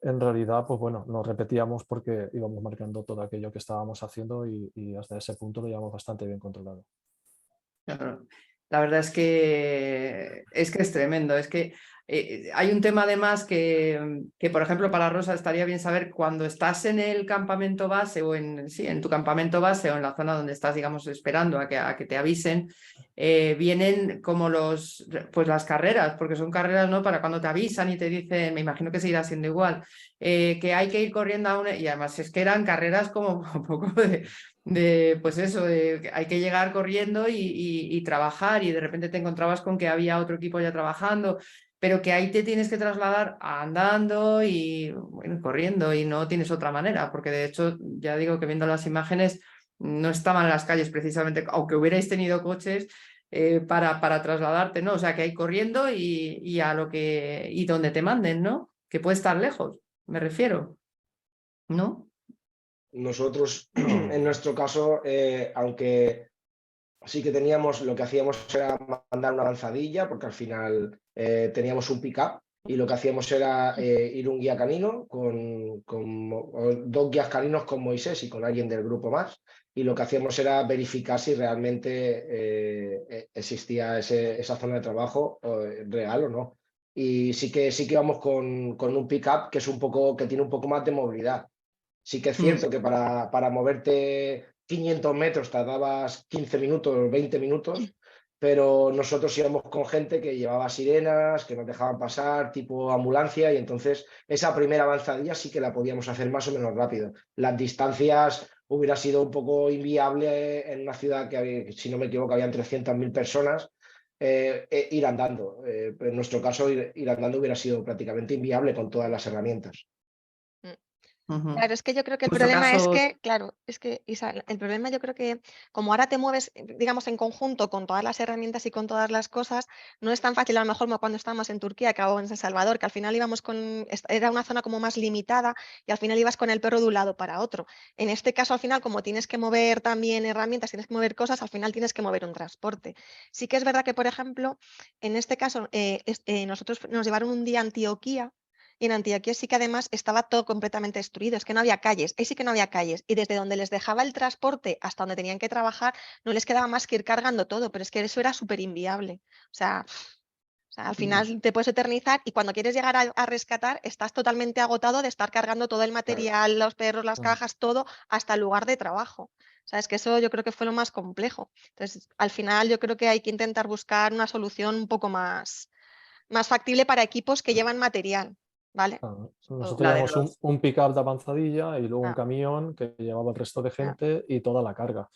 en realidad, pues bueno, nos repetíamos porque íbamos marcando todo aquello que estábamos haciendo y hasta ese punto lo llevamos bastante bien controlado. Claro. La verdad es que es tremendo. Es que hay un tema además que, por ejemplo, para Rosa estaría bien saber cuando estás en el campamento base o en tu campamento base o en la zona donde estás, digamos, esperando a que te avisen, vienen como pues las carreras, porque son carreras, ¿no? Para cuando te avisan y te dicen, me imagino que seguirá siendo igual, que hay que ir corriendo a una... Y además es que eran carreras como un poco pues eso, hay que llegar corriendo y trabajar y de repente te encontrabas con que había otro equipo ya trabajando, pero que ahí te tienes que trasladar andando y bueno, corriendo y no tienes otra manera, porque de hecho ya digo que viendo las imágenes no estaban las calles precisamente, aunque hubierais tenido coches para trasladarte, ¿no? O sea que hay corriendo y a lo que y donde te manden, ¿no? Que puede estar lejos, me refiero, ¿no? Nosotros, en nuestro caso, aunque sí que teníamos, lo que hacíamos era mandar una avanzadilla, porque al final teníamos un pick-up y lo que hacíamos era ir un guía canino con 2 guías caninos con Moisés y con alguien del grupo más, y lo que hacíamos era verificar si realmente existía esa zona de trabajo real o no. Y sí que íbamos con un pick-up que tiene un poco más de movilidad. Sí que es cierto que para moverte 500 metros tardabas 15 minutos, 20 minutos, pero nosotros íbamos con gente que llevaba sirenas, que nos dejaban pasar, tipo ambulancia, y entonces esa primera avanzadilla sí que la podíamos hacer más o menos rápido. Las distancias hubiera sido un poco inviable en una ciudad que, si no me equivoco, habían 300.000 personas. Ir andando. En nuestro caso, ir andando hubiera sido prácticamente inviable con todas las herramientas. Claro, es que yo creo que el En vuestro problema es caso, que, claro, es que, Isa, el problema yo creo que como ahora te mueves, digamos, en conjunto con todas las herramientas y con todas las cosas, no es tan fácil a lo mejor como cuando estábamos en Turquía o en San Salvador, que al final íbamos era una zona como más limitada y al final ibas con el perro de un lado para otro. En este caso, al final, como tienes que mover también herramientas, tienes que mover cosas, al final tienes que mover un transporte. Sí que es verdad que, por ejemplo, en este caso, nosotros nos llevaron un día a Antioquía. Y en Antioquia sí que además estaba todo completamente destruido, es que no había calles, ahí sí que no había calles. Y desde donde les dejaba el transporte hasta donde tenían que trabajar, no les quedaba más que ir cargando todo, pero es que eso era súper inviable. O sea, al final te puedes eternizar y cuando quieres llegar a rescatar, estás totalmente agotado de estar cargando todo el material, los perros, las cajas, todo, hasta el lugar de trabajo. O sea, es que eso yo creo que fue lo más complejo. Entonces, al final yo creo que hay que intentar buscar una solución un poco más factible para equipos que llevan material. ¿Vale? Nosotros la de llevamos los... un pick-up de avanzadilla y luego un Ah, camión que llevaba el resto de ah, gente y toda la carga.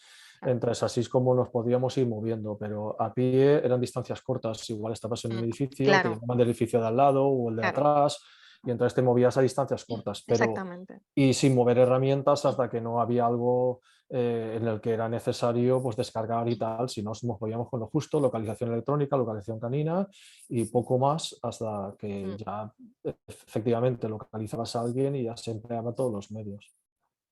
ah. Entonces, así es como nos podíamos ir moviendo, pero a pie eran distancias cortas. Igual estabas en un edificio, te Claro, llamaban del edificio de al lado o el de claro, atrás, y entonces te movías a distancias cortas, pero exactamente. y sin mover herramientas hasta que no había algo en el que era necesario pues, descargar y tal, si no nos movíamos con lo justo, localización electrónica, localización canina y poco más hasta que ya efectivamente localizabas a alguien y ya se empleaban todos los medios.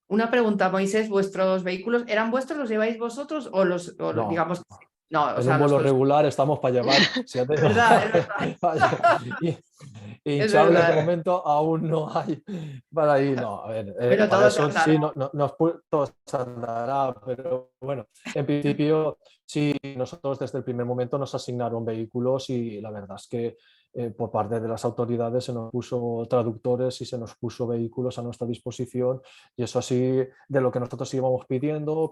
Una pregunta, Moisés, ¿vuestros vehículos eran vuestros, los lleváis vosotros No, digamos, no, o en sea, un vuelo regular estamos para llevar, si ya te es digo, verdad, es verdad. y- Es hinchables de verdad. momento aún no hay para ahí, no, a ver, Bueno, para todo se eso sí, andará. todo se andará, pero bueno, en principio sí, nosotros desde el primer momento nos asignaron vehículos y la verdad es que por parte de las autoridades se nos puso traductores y se nos puso vehículos a nuestra disposición y eso así de lo que nosotros íbamos pidiendo,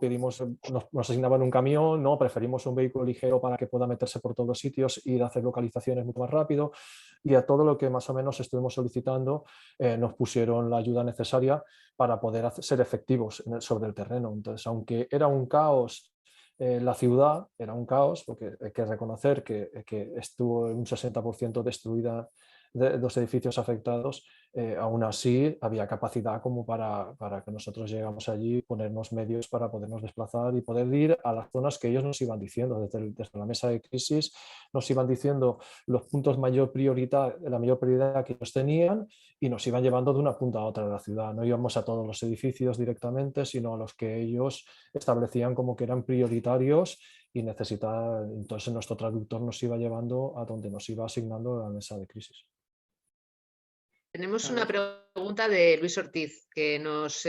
nos asignaban un camión, no, preferimos un vehículo ligero para que pueda meterse por todos los sitios, ir a hacer localizaciones mucho más rápido y a todo lo que más o menos estuvimos solicitando nos pusieron la ayuda necesaria para poder ser efectivos sobre el terreno. Entonces, aunque era un caos la ciudad, era un caos, porque hay que reconocer que estuvo un 60% destruida de los edificios afectados, aún así había capacidad como para que nosotros llegamos allí, ponernos medios para podernos desplazar y poder ir a las zonas que ellos nos iban diciendo. Desde la mesa de crisis nos iban diciendo los puntos la mayor prioridad que ellos tenían y nos iban llevando de una punta a otra de la ciudad. No íbamos a todos los edificios directamente, sino a los que ellos establecían como que eran prioritarios y entonces nuestro traductor nos iba llevando a donde nos iba asignando la mesa de crisis. Tenemos una pregunta de Luis Ortiz que nos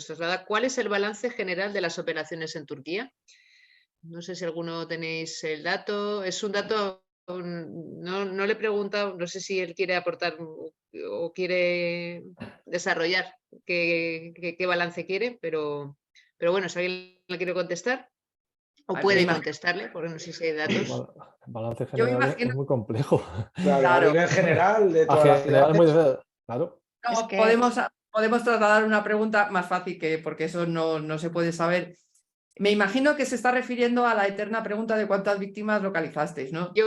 traslada. ¿Cuál es el balance general de las operaciones en Turquía? No sé si alguno tenéis el dato. Es un dato, no le he preguntado, no sé si él quiere aportar o quiere desarrollar qué balance quiere, pero bueno, si alguien le quiere contestar o Vale, puede contestarle, porque no sé si hay datos. El balance yo me general es imagino, muy complejo. Claro, a claro, nivel general de A todas las general muy ciudades. claro. Es no, que podemos trasladar una pregunta más fácil porque eso no se puede saber. Me imagino que se está refiriendo a la eterna pregunta de cuántas víctimas localizasteis, ¿no? Yo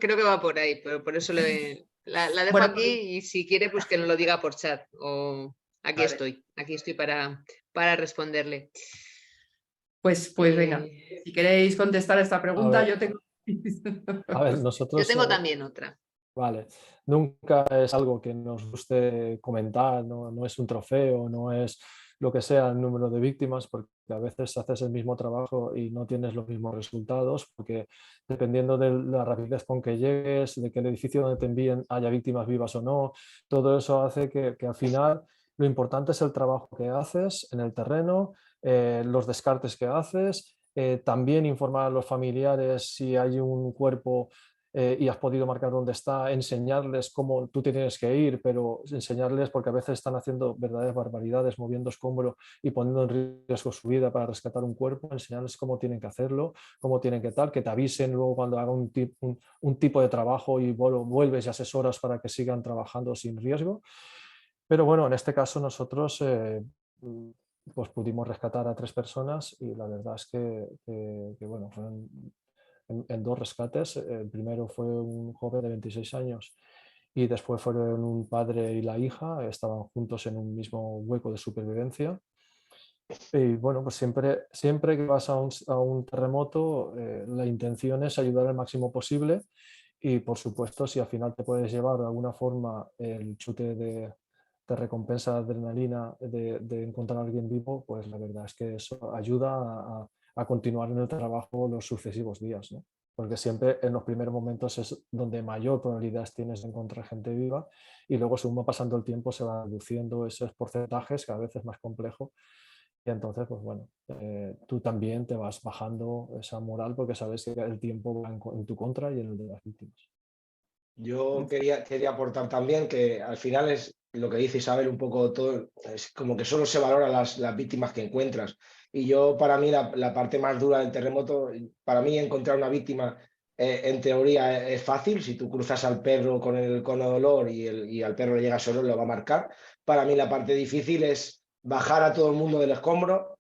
creo que va por ahí, pero por eso la dejo Bueno, aquí y si quiere, pues que nos lo diga por chat. O aquí vale, estoy para responderle. pues venga, Eh, si queréis contestar a esta A pregunta, ver, yo tengo... yo nosotros, tengo también otra. vale, nunca es algo que nos guste comentar, no es un trofeo, no es lo que sea el número de víctimas, porque a veces haces el mismo trabajo y no tienes los mismos resultados, porque dependiendo de la rapidez con que llegues, de que el edificio donde te envíen haya víctimas vivas o no, todo eso hace que al final lo importante es el trabajo que haces en el terreno, los descartes que haces, también informar a los familiares si hay un cuerpo y has podido marcar dónde está, enseñarles cómo tú tienes que ir, pero enseñarles porque a veces están haciendo verdaderas barbaridades, moviendo escombros y poniendo en riesgo su vida para rescatar un cuerpo, enseñarles cómo tienen que hacerlo, cómo tienen que tal, que te avisen luego cuando hagan un tipo de trabajo y vuelves y asesoras para que sigan trabajando sin riesgo. Pero bueno, en este caso nosotros pues pudimos rescatar a 3 personas y la verdad es que bueno, fueron en 2 rescates. El primero fue un joven de 26 años y después fueron un padre y la hija, estaban juntos en un mismo hueco de supervivencia. Y bueno, pues siempre que vas a un terremoto, la intención es ayudar al máximo posible y por supuesto si al final te puedes llevar de alguna forma el chute de recompensa de adrenalina de encontrar a alguien vivo, pues la verdad es que eso ayuda a continuar en el trabajo los sucesivos días, ¿no? Porque siempre en los primeros momentos es donde mayor probabilidad tienes de encontrar gente viva y luego según va pasando el tiempo se van reduciendo esos porcentajes, cada vez es más complejo y entonces, pues bueno, tú también te vas bajando esa moral porque sabes que el tiempo va en tu contra y en el de las víctimas. Yo quería aportar también que al final es lo que dice Isabel un poco todo, es como que solo se valoran las víctimas que encuentras. Y yo, para mí, la parte más dura del terremoto, para mí encontrar una víctima, en teoría es fácil. Si tú cruzas al perro con el cono de olor y al perro le llega ese olor, lo va a marcar. Para mí la parte difícil es bajar a todo el mundo del escombro,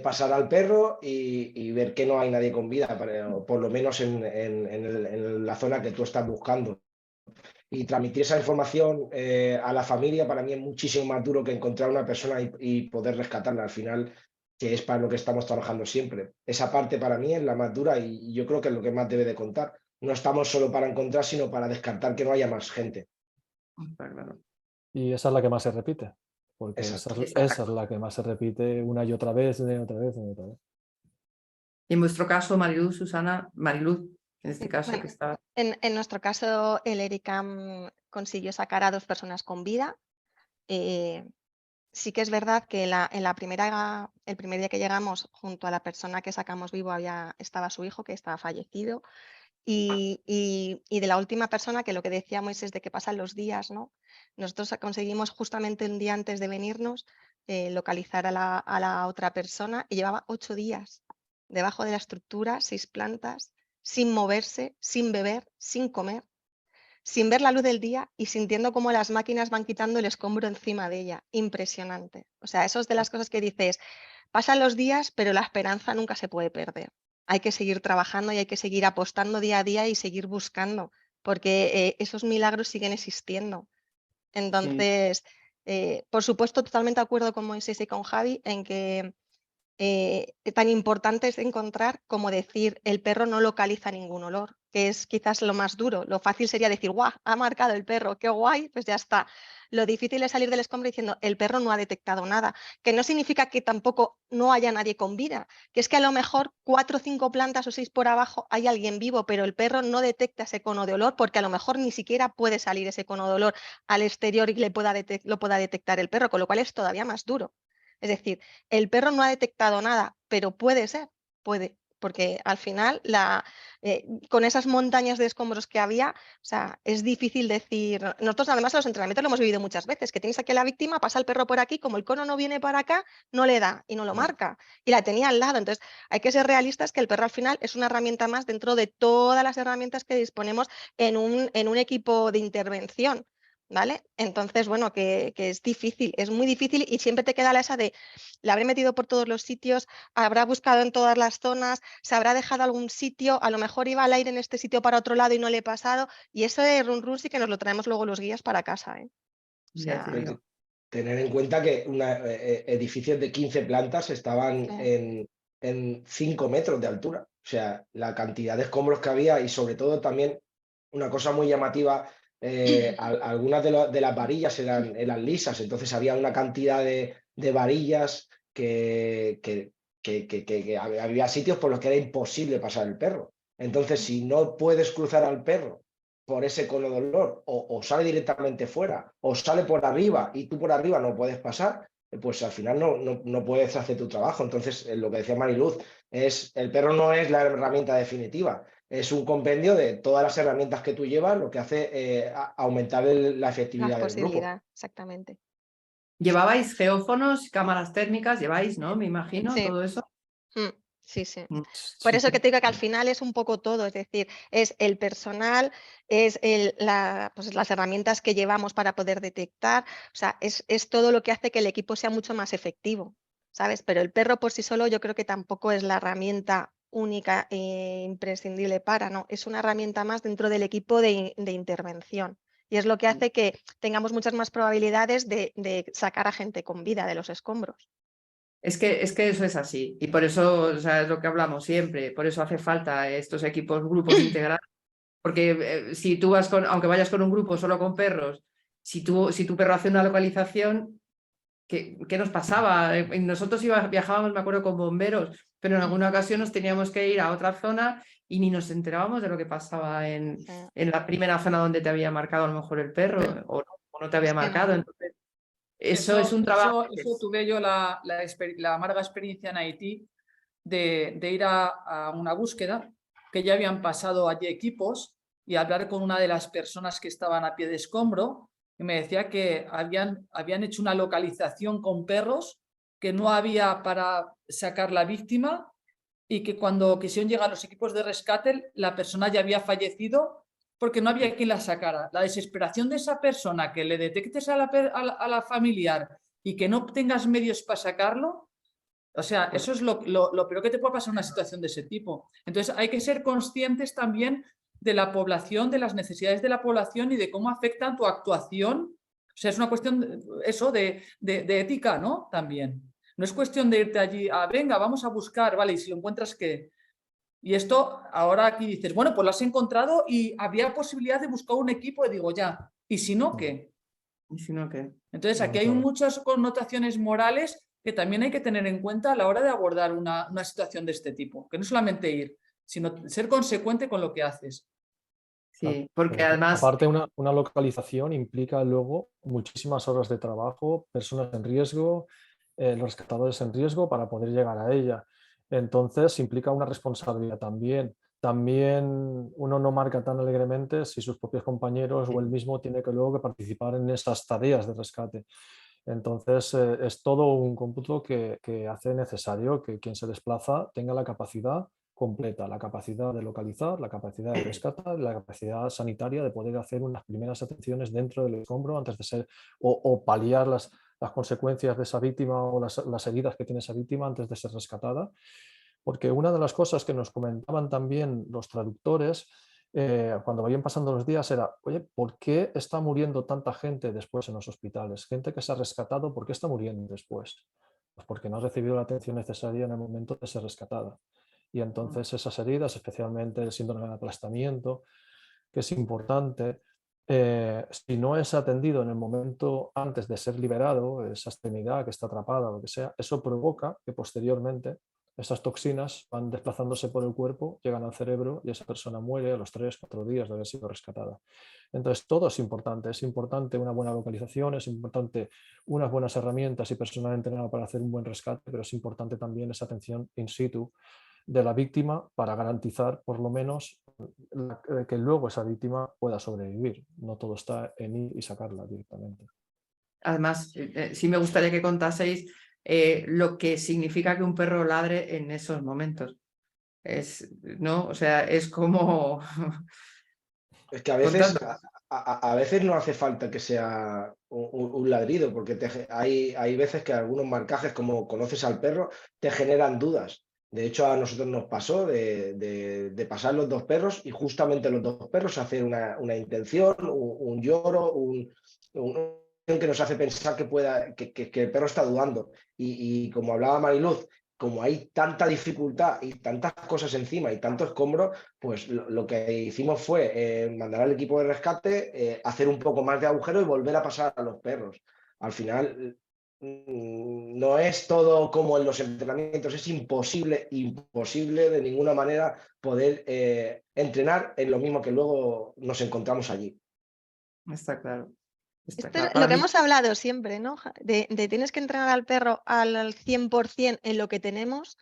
pasar al perro y ver que no hay nadie con vida, por lo menos en la zona que tú estás buscando. Y transmitir esa información a la familia para mí es muchísimo más duro que encontrar una persona y poder rescatarla al final, que es para lo que estamos trabajando siempre. Esa parte para mí es la más dura y yo creo que es lo que más debe de contar. No estamos solo para encontrar, sino para descartar que no haya más gente. Claro. Y esa es la que más se repite, porque Exacto. esa es la que más se repite una y otra vez, una y otra vez, una y otra vez. Y en vuestro caso, Mariluz, Susana, Mariluz, en este caso Bueno, que está... en nuestro caso, el ERICAM consiguió sacar a 2 personas con vida. Sí que es verdad que el primer día que llegamos, junto a la persona que sacamos vivo estaba su hijo, que estaba fallecido. Y de la última persona, que lo que decía Moisés de que pasan los días, ¿no? Nosotros conseguimos justamente un día antes de venirnos localizar a la otra persona y llevaba 8 días debajo de la estructura, 6 plantas, sin moverse, sin beber, sin comer, sin ver la luz del día y sintiendo cómo las máquinas van quitando el escombro encima de ella. Impresionante. O sea, eso es de las cosas que dices, pasan los días, pero la esperanza nunca se puede perder. Hay que seguir trabajando y hay que seguir apostando día a día y seguir buscando, porque esos milagros siguen existiendo. Entonces, por supuesto, totalmente de acuerdo con Moisés y con Javi en que tan importante es encontrar, como decir, el perro no localiza ningún olor, que es quizás lo más duro. Lo fácil sería decir, guau, ha marcado el perro, qué guay, pues ya está. Lo difícil es salir del escombro diciendo, el perro no ha detectado nada, que no significa que tampoco no haya nadie con vida, que es que a lo mejor 4 o 5 plantas o 6 por abajo hay alguien vivo, pero el perro no detecta ese cono de olor porque a lo mejor ni siquiera puede salir ese cono de olor al exterior y lo pueda detectar el perro, con lo cual es todavía más duro. Es decir, el perro no ha detectado nada, pero puede ser, puede, porque al final con esas montañas de escombros que había, o sea, es difícil decir. Nosotros además en los entrenamientos lo hemos vivido muchas veces, que tienes aquí a la víctima, pasa el perro por aquí, como el cono no viene para acá, no le da y no lo marca. Y la tenía al lado. Entonces hay que ser realistas que el perro al final es una herramienta más dentro de todas las herramientas que disponemos en un equipo de intervención. ¿Vale? Entonces, bueno, que es difícil, es muy difícil y siempre te queda esa de, la habré metido por todos los sitios, habrá buscado en todas las zonas, se habrá dejado algún sitio, a lo mejor iba al aire en este sitio para otro lado y no le he pasado, y eso de run sí que nos lo traemos luego los guías para casa, ¿eh? O Ya te sea, digo. Tener en cuenta que edificios de 15 plantas estaban sí. en 5 metros de altura. O sea, la cantidad de escombros que había y sobre todo también una cosa muy llamativa, algunas de las varillas eran lisas, entonces había una cantidad de varillas, que había sitios por los que era imposible pasar el perro. Entonces, si no puedes cruzar al perro por ese cono de olor, o sale directamente fuera, o sale por arriba y tú por arriba no puedes pasar, pues al final no puedes hacer tu trabajo. Entonces, lo que decía Mariluz, el perro no es la herramienta definitiva, es un compendio de todas las herramientas que tú llevas, lo que hace aumentar la efectividad La del grupo. posibilidad, exactamente. ¿Llevabais geófonos, cámaras térmicas? ¿Lleváis, no? Me imagino, Sí. todo eso. Sí, sí. Mm. Por Sí, eso que te digo que al final es un poco todo, es decir, es el personal, es pues las herramientas que llevamos para poder detectar, o sea, es todo lo que hace que el equipo sea mucho más efectivo, ¿sabes? Pero el perro por sí solo yo creo que tampoco es la herramienta única e imprescindible para, ¿no? Es una herramienta más dentro del equipo de intervención y es lo que hace que tengamos muchas más probabilidades de sacar a gente con vida de los escombros. Es que eso es así y por eso, o sea, es lo que hablamos siempre, por eso hace falta estos grupos integrados, porque si tú vas aunque vayas con un grupo solo con perros, si tu perro hace una localización, ¿qué nos pasaba? Nosotros viajábamos, me acuerdo, con bomberos, pero en alguna ocasión nos teníamos que ir a otra zona y ni nos enterábamos de lo que pasaba en la primera zona donde te había marcado a lo mejor el perro o no te había Es que no. marcado. Entonces, eso es un trabajo. Eso tuve yo la amarga experiencia en Haití de ir a una búsqueda, que ya habían pasado allí equipos, y hablar con una de las personas que estaban a pie de escombro, y me decía que habían hecho una localización con perros, que no había para sacar la víctima, y que cuando quisieron llegar los equipos de rescate, la persona ya había fallecido porque no había quien la sacara. La desesperación de esa persona, que le detectes a la familiar y que no tengas medios para sacarlo, o sea, eso es lo peor que te puede pasar en una situación de ese tipo. Entonces hay que ser conscientes también de la población, de las necesidades de la población y de cómo afectan tu actuación. O sea, es una cuestión, eso, de ética, ¿no? También. No es cuestión de irte allí venga, vamos a buscar, vale, y si lo encuentras, ¿qué? Y esto, ahora aquí dices, bueno, pues lo has encontrado y había posibilidad de buscar un equipo, y digo, ya, ¿y si no, qué? ¿Y si no, qué? Entonces, aquí hay Claro. muchas connotaciones morales que también hay que tener en cuenta a la hora de abordar una situación de este tipo, que no solamente ir, sino ser consecuente con lo que haces. Sí, porque además, Aparte, una localización implica luego muchísimas horas de trabajo, personas en riesgo, los rescatadores en riesgo para poder llegar a ella. Entonces, implica una responsabilidad también. También uno no marca tan alegremente si sus propios compañeros o él mismo tiene que luego participar en esas tareas de rescate. Entonces, es todo un cómputo que hace necesario que quien se desplaza tenga la capacidad completa, la capacidad de localizar, la capacidad de rescatar, la capacidad sanitaria de poder hacer unas primeras atenciones dentro del escombro antes de ser, o paliar las consecuencias de esa víctima o las heridas que tiene esa víctima antes de ser rescatada. Porque una de las cosas que nos comentaban también los traductores cuando vayan pasando los días era, oye, ¿por qué está muriendo tanta gente después en los hospitales? Gente que se ha rescatado, ¿por qué está muriendo después? Pues porque no ha recibido la atención necesaria en el momento de ser rescatada. Y entonces esas heridas, especialmente el síndrome de aplastamiento, que es importante, si no es atendido en el momento antes de ser liberado, esa extremidad que está atrapada o lo que sea, eso provoca que posteriormente esas toxinas van desplazándose por el cuerpo, llegan al cerebro y esa persona muere a los 3-4 días de haber sido rescatada. Entonces todo es importante una buena localización, es importante unas buenas herramientas y personal entrenado para hacer un buen rescate, pero es importante también esa atención in situ de la víctima para garantizar por lo menos que luego esa víctima pueda sobrevivir. No todo está en ir y sacarla directamente. además, sí me gustaría que contaseis lo que significa que un perro ladre en esos momentos. ¿No? O sea, es como... Es que a veces, a veces no hace falta que sea un ladrido, porque hay veces que algunos marcajes, como conoces al perro, te generan dudas. De hecho, a nosotros nos pasó de pasar los dos perros y justamente los dos perros hacer una intención, un lloro, que nos hace pensar que el perro está dudando. Y como hablaba Mariluz, como hay tanta dificultad y tantas cosas encima y tanto escombro, pues lo que hicimos fue mandar al equipo de rescate, hacer un poco más de agujero y volver a pasar a los perros. Al final no es todo como en los entrenamientos, es imposible de ninguna manera poder entrenar en lo mismo que luego nos encontramos allí. Está claro. Está Esto claro. es Para lo que mí- hemos hablado siempre, ¿no? De tienes que entrenar al perro al 100% en lo que tenemos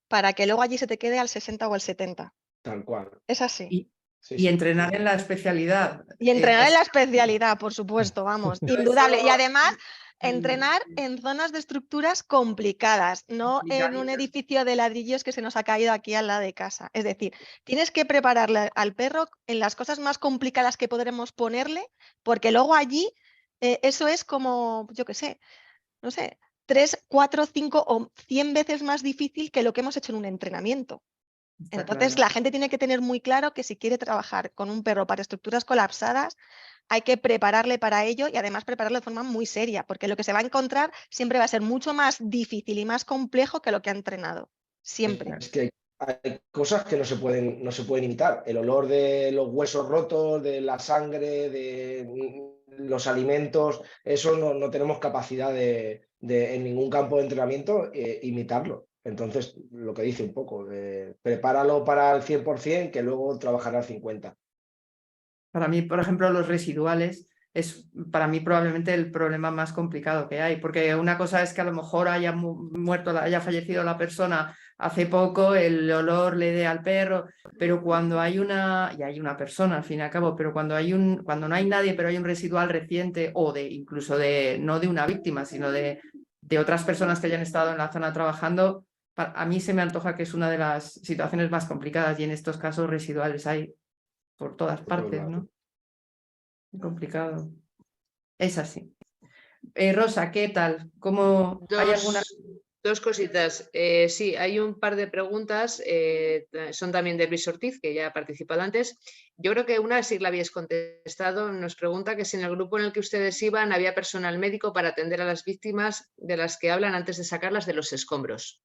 para que luego allí se te quede al 60 o al 70. Tal cual. Es así. y, Sí, y sí. entrenar en la especialidad. Y entrenar en Es- la especialidad, por supuesto, vamos, yo indudable. Y eso- además, Mm, entrenar en zonas de estructuras complicadas, no en un complicadísimo. edificio de ladrillos que se nos ha caído aquí al lado de casa. Es decir, tienes que prepararle al perro en las cosas más complicadas que podremos ponerle, porque luego allí eso es como, yo qué sé, no sé, 3, 4, 5 o 100 veces más difícil que lo que hemos hecho en un entrenamiento. Está Entonces, claro. la gente tiene que tener muy claro que si quiere trabajar con un perro para estructuras colapsadas, hay que prepararle para ello y además prepararlo de forma muy seria, porque lo que se va a encontrar siempre va a ser mucho más difícil y más complejo que lo que ha entrenado. Siempre. Es que hay cosas que no se pueden imitar. El olor de los huesos rotos, de la sangre, de los alimentos, eso no tenemos capacidad de en ningún campo de entrenamiento imitarlo. Entonces, lo que dice un poco, prepáralo para el 100%, que luego trabajará al 50%. Para mí, por ejemplo, los residuales es para mí probablemente el problema más complicado que hay, porque una cosa es que a lo mejor haya muerto, haya fallecido la persona hace poco, el olor le dé al perro, pero cuando hay una persona al fin y al cabo, pero cuando no hay nadie, pero hay un residual reciente o incluso no de una víctima, sino de otras personas que hayan estado en la zona trabajando, a mí se me antoja que es una de las situaciones más complicadas y en estos casos residuales hay por todas Por todos partes, lados. ¿no? Complicado. Es así. Rosa, ¿qué tal? ¿Cómo hay alguna? Dos cositas. Sí, hay un par de preguntas, son también de Luis Ortiz, que ya ha participado antes. Yo creo que una sí la habéis contestado. Nos pregunta que si en el grupo en el que ustedes iban había personal médico para atender a las víctimas de las que hablan antes de sacarlas de los escombros.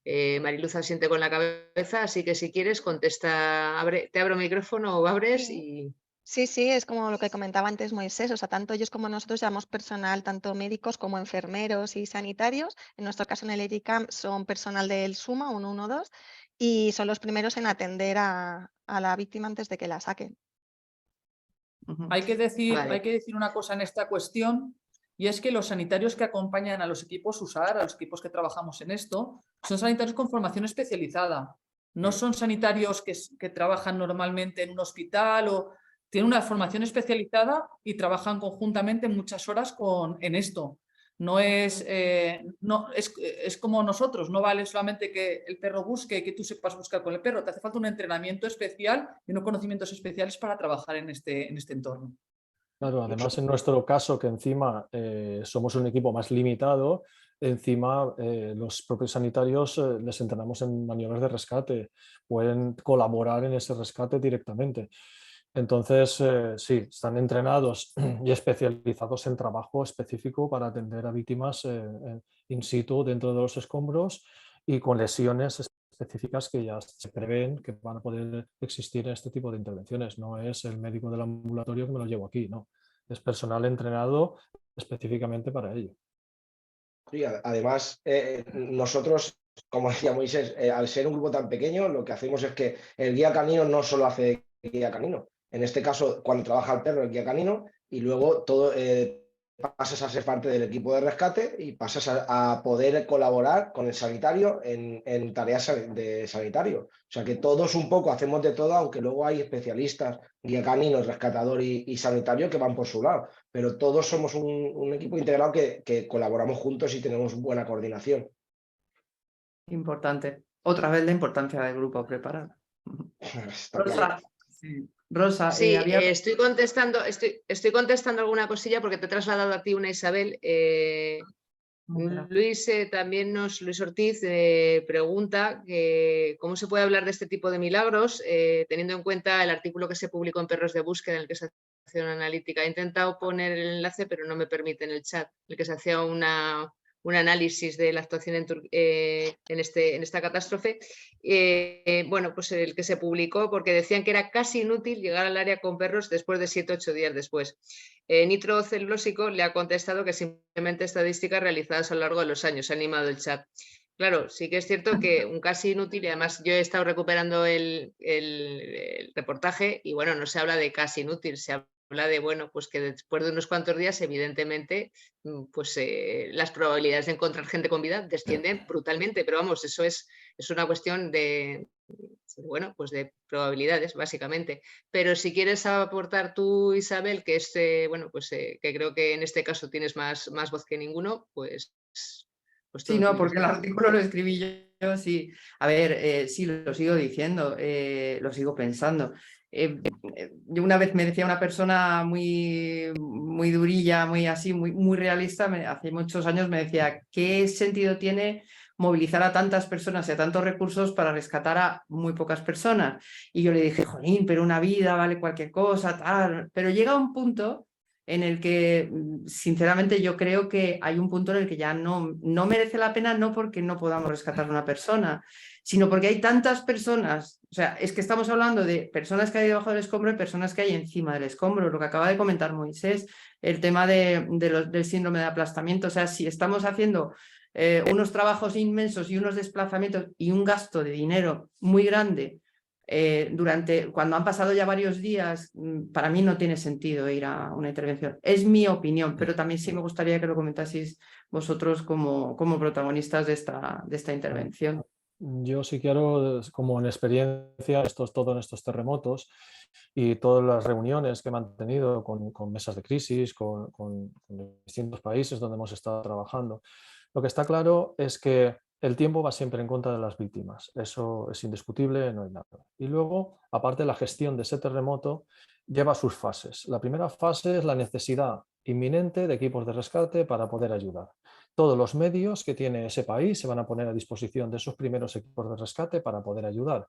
Mariluz asiente con la cabeza, así que si quieres contesta, te abro el micrófono o abres y... Sí, sí, es como lo que comentaba antes Moisés, o sea, tanto ellos como nosotros llevamos personal, tanto médicos como enfermeros y sanitarios. En nuestro caso en el ERICAM son personal del SUMA 112 y son los primeros en atender a la víctima antes de que la saquen. Hay que decir Vale. una cosa en esta cuestión, y es que los sanitarios que acompañan a los equipos USAR, a los equipos que trabajamos en esto, son sanitarios con formación especializada. No son sanitarios que trabajan normalmente en un hospital o tienen una formación especializada y trabajan conjuntamente muchas horas en esto. No es, es como nosotros, no vale solamente que el perro busque y que tú sepas buscar con el perro, te hace falta un entrenamiento especial y unos conocimientos especiales para trabajar en este entorno. Claro, además en nuestro caso, que encima somos un equipo más limitado, encima los propios sanitarios les entrenamos en maniobras de rescate, pueden colaborar en ese rescate directamente. Entonces, sí, están entrenados y especializados en trabajo específico para atender a víctimas in situ dentro de los escombros y con lesiones específicas que ya se prevén que van a poder existir en este tipo de intervenciones. No es el médico del ambulatorio que me lo llevo aquí, no. Es personal entrenado específicamente para ello. Sí, además, nosotros, como decía Moisés, al ser un grupo tan pequeño, lo que hacemos es que el guía canino no solo hace guía canino. En este caso, cuando trabaja el perro, el guía canino, y luego todo pasas a ser parte del equipo de rescate y pasas a poder colaborar con el sanitario en tareas de sanitario. O sea que todos un poco hacemos de todo, aunque luego hay especialistas, guía canino, rescatador y sanitario que van por su lado. Pero todos somos un equipo integrado que colaboramos juntos y tenemos buena coordinación. Importante. Otra vez la importancia del grupo preparado. Está claro. Rosa, Sí, había... estoy contestando alguna cosilla porque te he trasladado a ti una, Isabel. Luis Luis Ortiz pregunta cómo se puede hablar de este tipo de milagros teniendo en cuenta el artículo que se publicó en Perros de Búsqueda en el que se hacía una analítica. He intentado poner el enlace pero no me permite en el chat, en el que se hacía una un análisis de la actuación en esta catástrofe. Bueno, pues el que se publicó, porque decían que era casi inútil llegar al área con perros después de 7 o 8 días después. Nitrocelulósico le ha contestado que simplemente estadísticas realizadas a lo largo de los años. Ha animado el chat. Claro, sí que es cierto que un casi inútil, y además yo he estado recuperando el reportaje y bueno, no se habla de casi inútil, se habla de, bueno, pues que después de unos cuantos días, evidentemente, pues las probabilidades de encontrar gente con vida descienden brutalmente, pero vamos, eso es una cuestión de, bueno, pues de probabilidades, básicamente. Pero si quieres aportar tú, Isabel, que es, bueno, pues que creo que en este caso tienes más voz que ninguno, pues sí, no, porque el artículo lo escribí yo, sí. A ver, sí, lo sigo diciendo, lo sigo pensando. Yo una vez me decía una persona muy durilla, muy así, muy realista, hace muchos años me decía, ¿qué sentido tiene movilizar a tantas personas y a tantos recursos para rescatar a muy pocas personas? Y yo le dije, jolín, pero una vida vale cualquier cosa, tal. Pero llega un punto en el que, sinceramente, yo creo que hay un punto en el que ya no merece la pena, no porque no podamos rescatar a una persona, sino porque hay tantas personas, o sea, es que estamos hablando de personas que hay debajo del escombro y personas que hay encima del escombro, lo que acaba de comentar Moisés, el tema del síndrome de aplastamiento, o sea, si estamos haciendo unos trabajos inmensos y unos desplazamientos y un gasto de dinero muy grande, cuando han pasado ya varios días, para mí no tiene sentido ir a una intervención. Es mi opinión, pero también sí me gustaría que lo comentaseis vosotros como protagonistas de esta intervención. Yo sí quiero, como en experiencia, todo en estos terremotos y todas las reuniones que he mantenido con mesas de crisis, con distintos países donde hemos estado trabajando, lo que está claro es que el tiempo va siempre en contra de las víctimas. Eso es indiscutible, no hay nada. Y luego, aparte, la gestión de ese terremoto lleva sus fases. La primera fase es la necesidad inminente de equipos de rescate para poder ayudar. Todos los medios que tiene ese país se van a poner a disposición de esos primeros equipos de rescate para poder ayudar.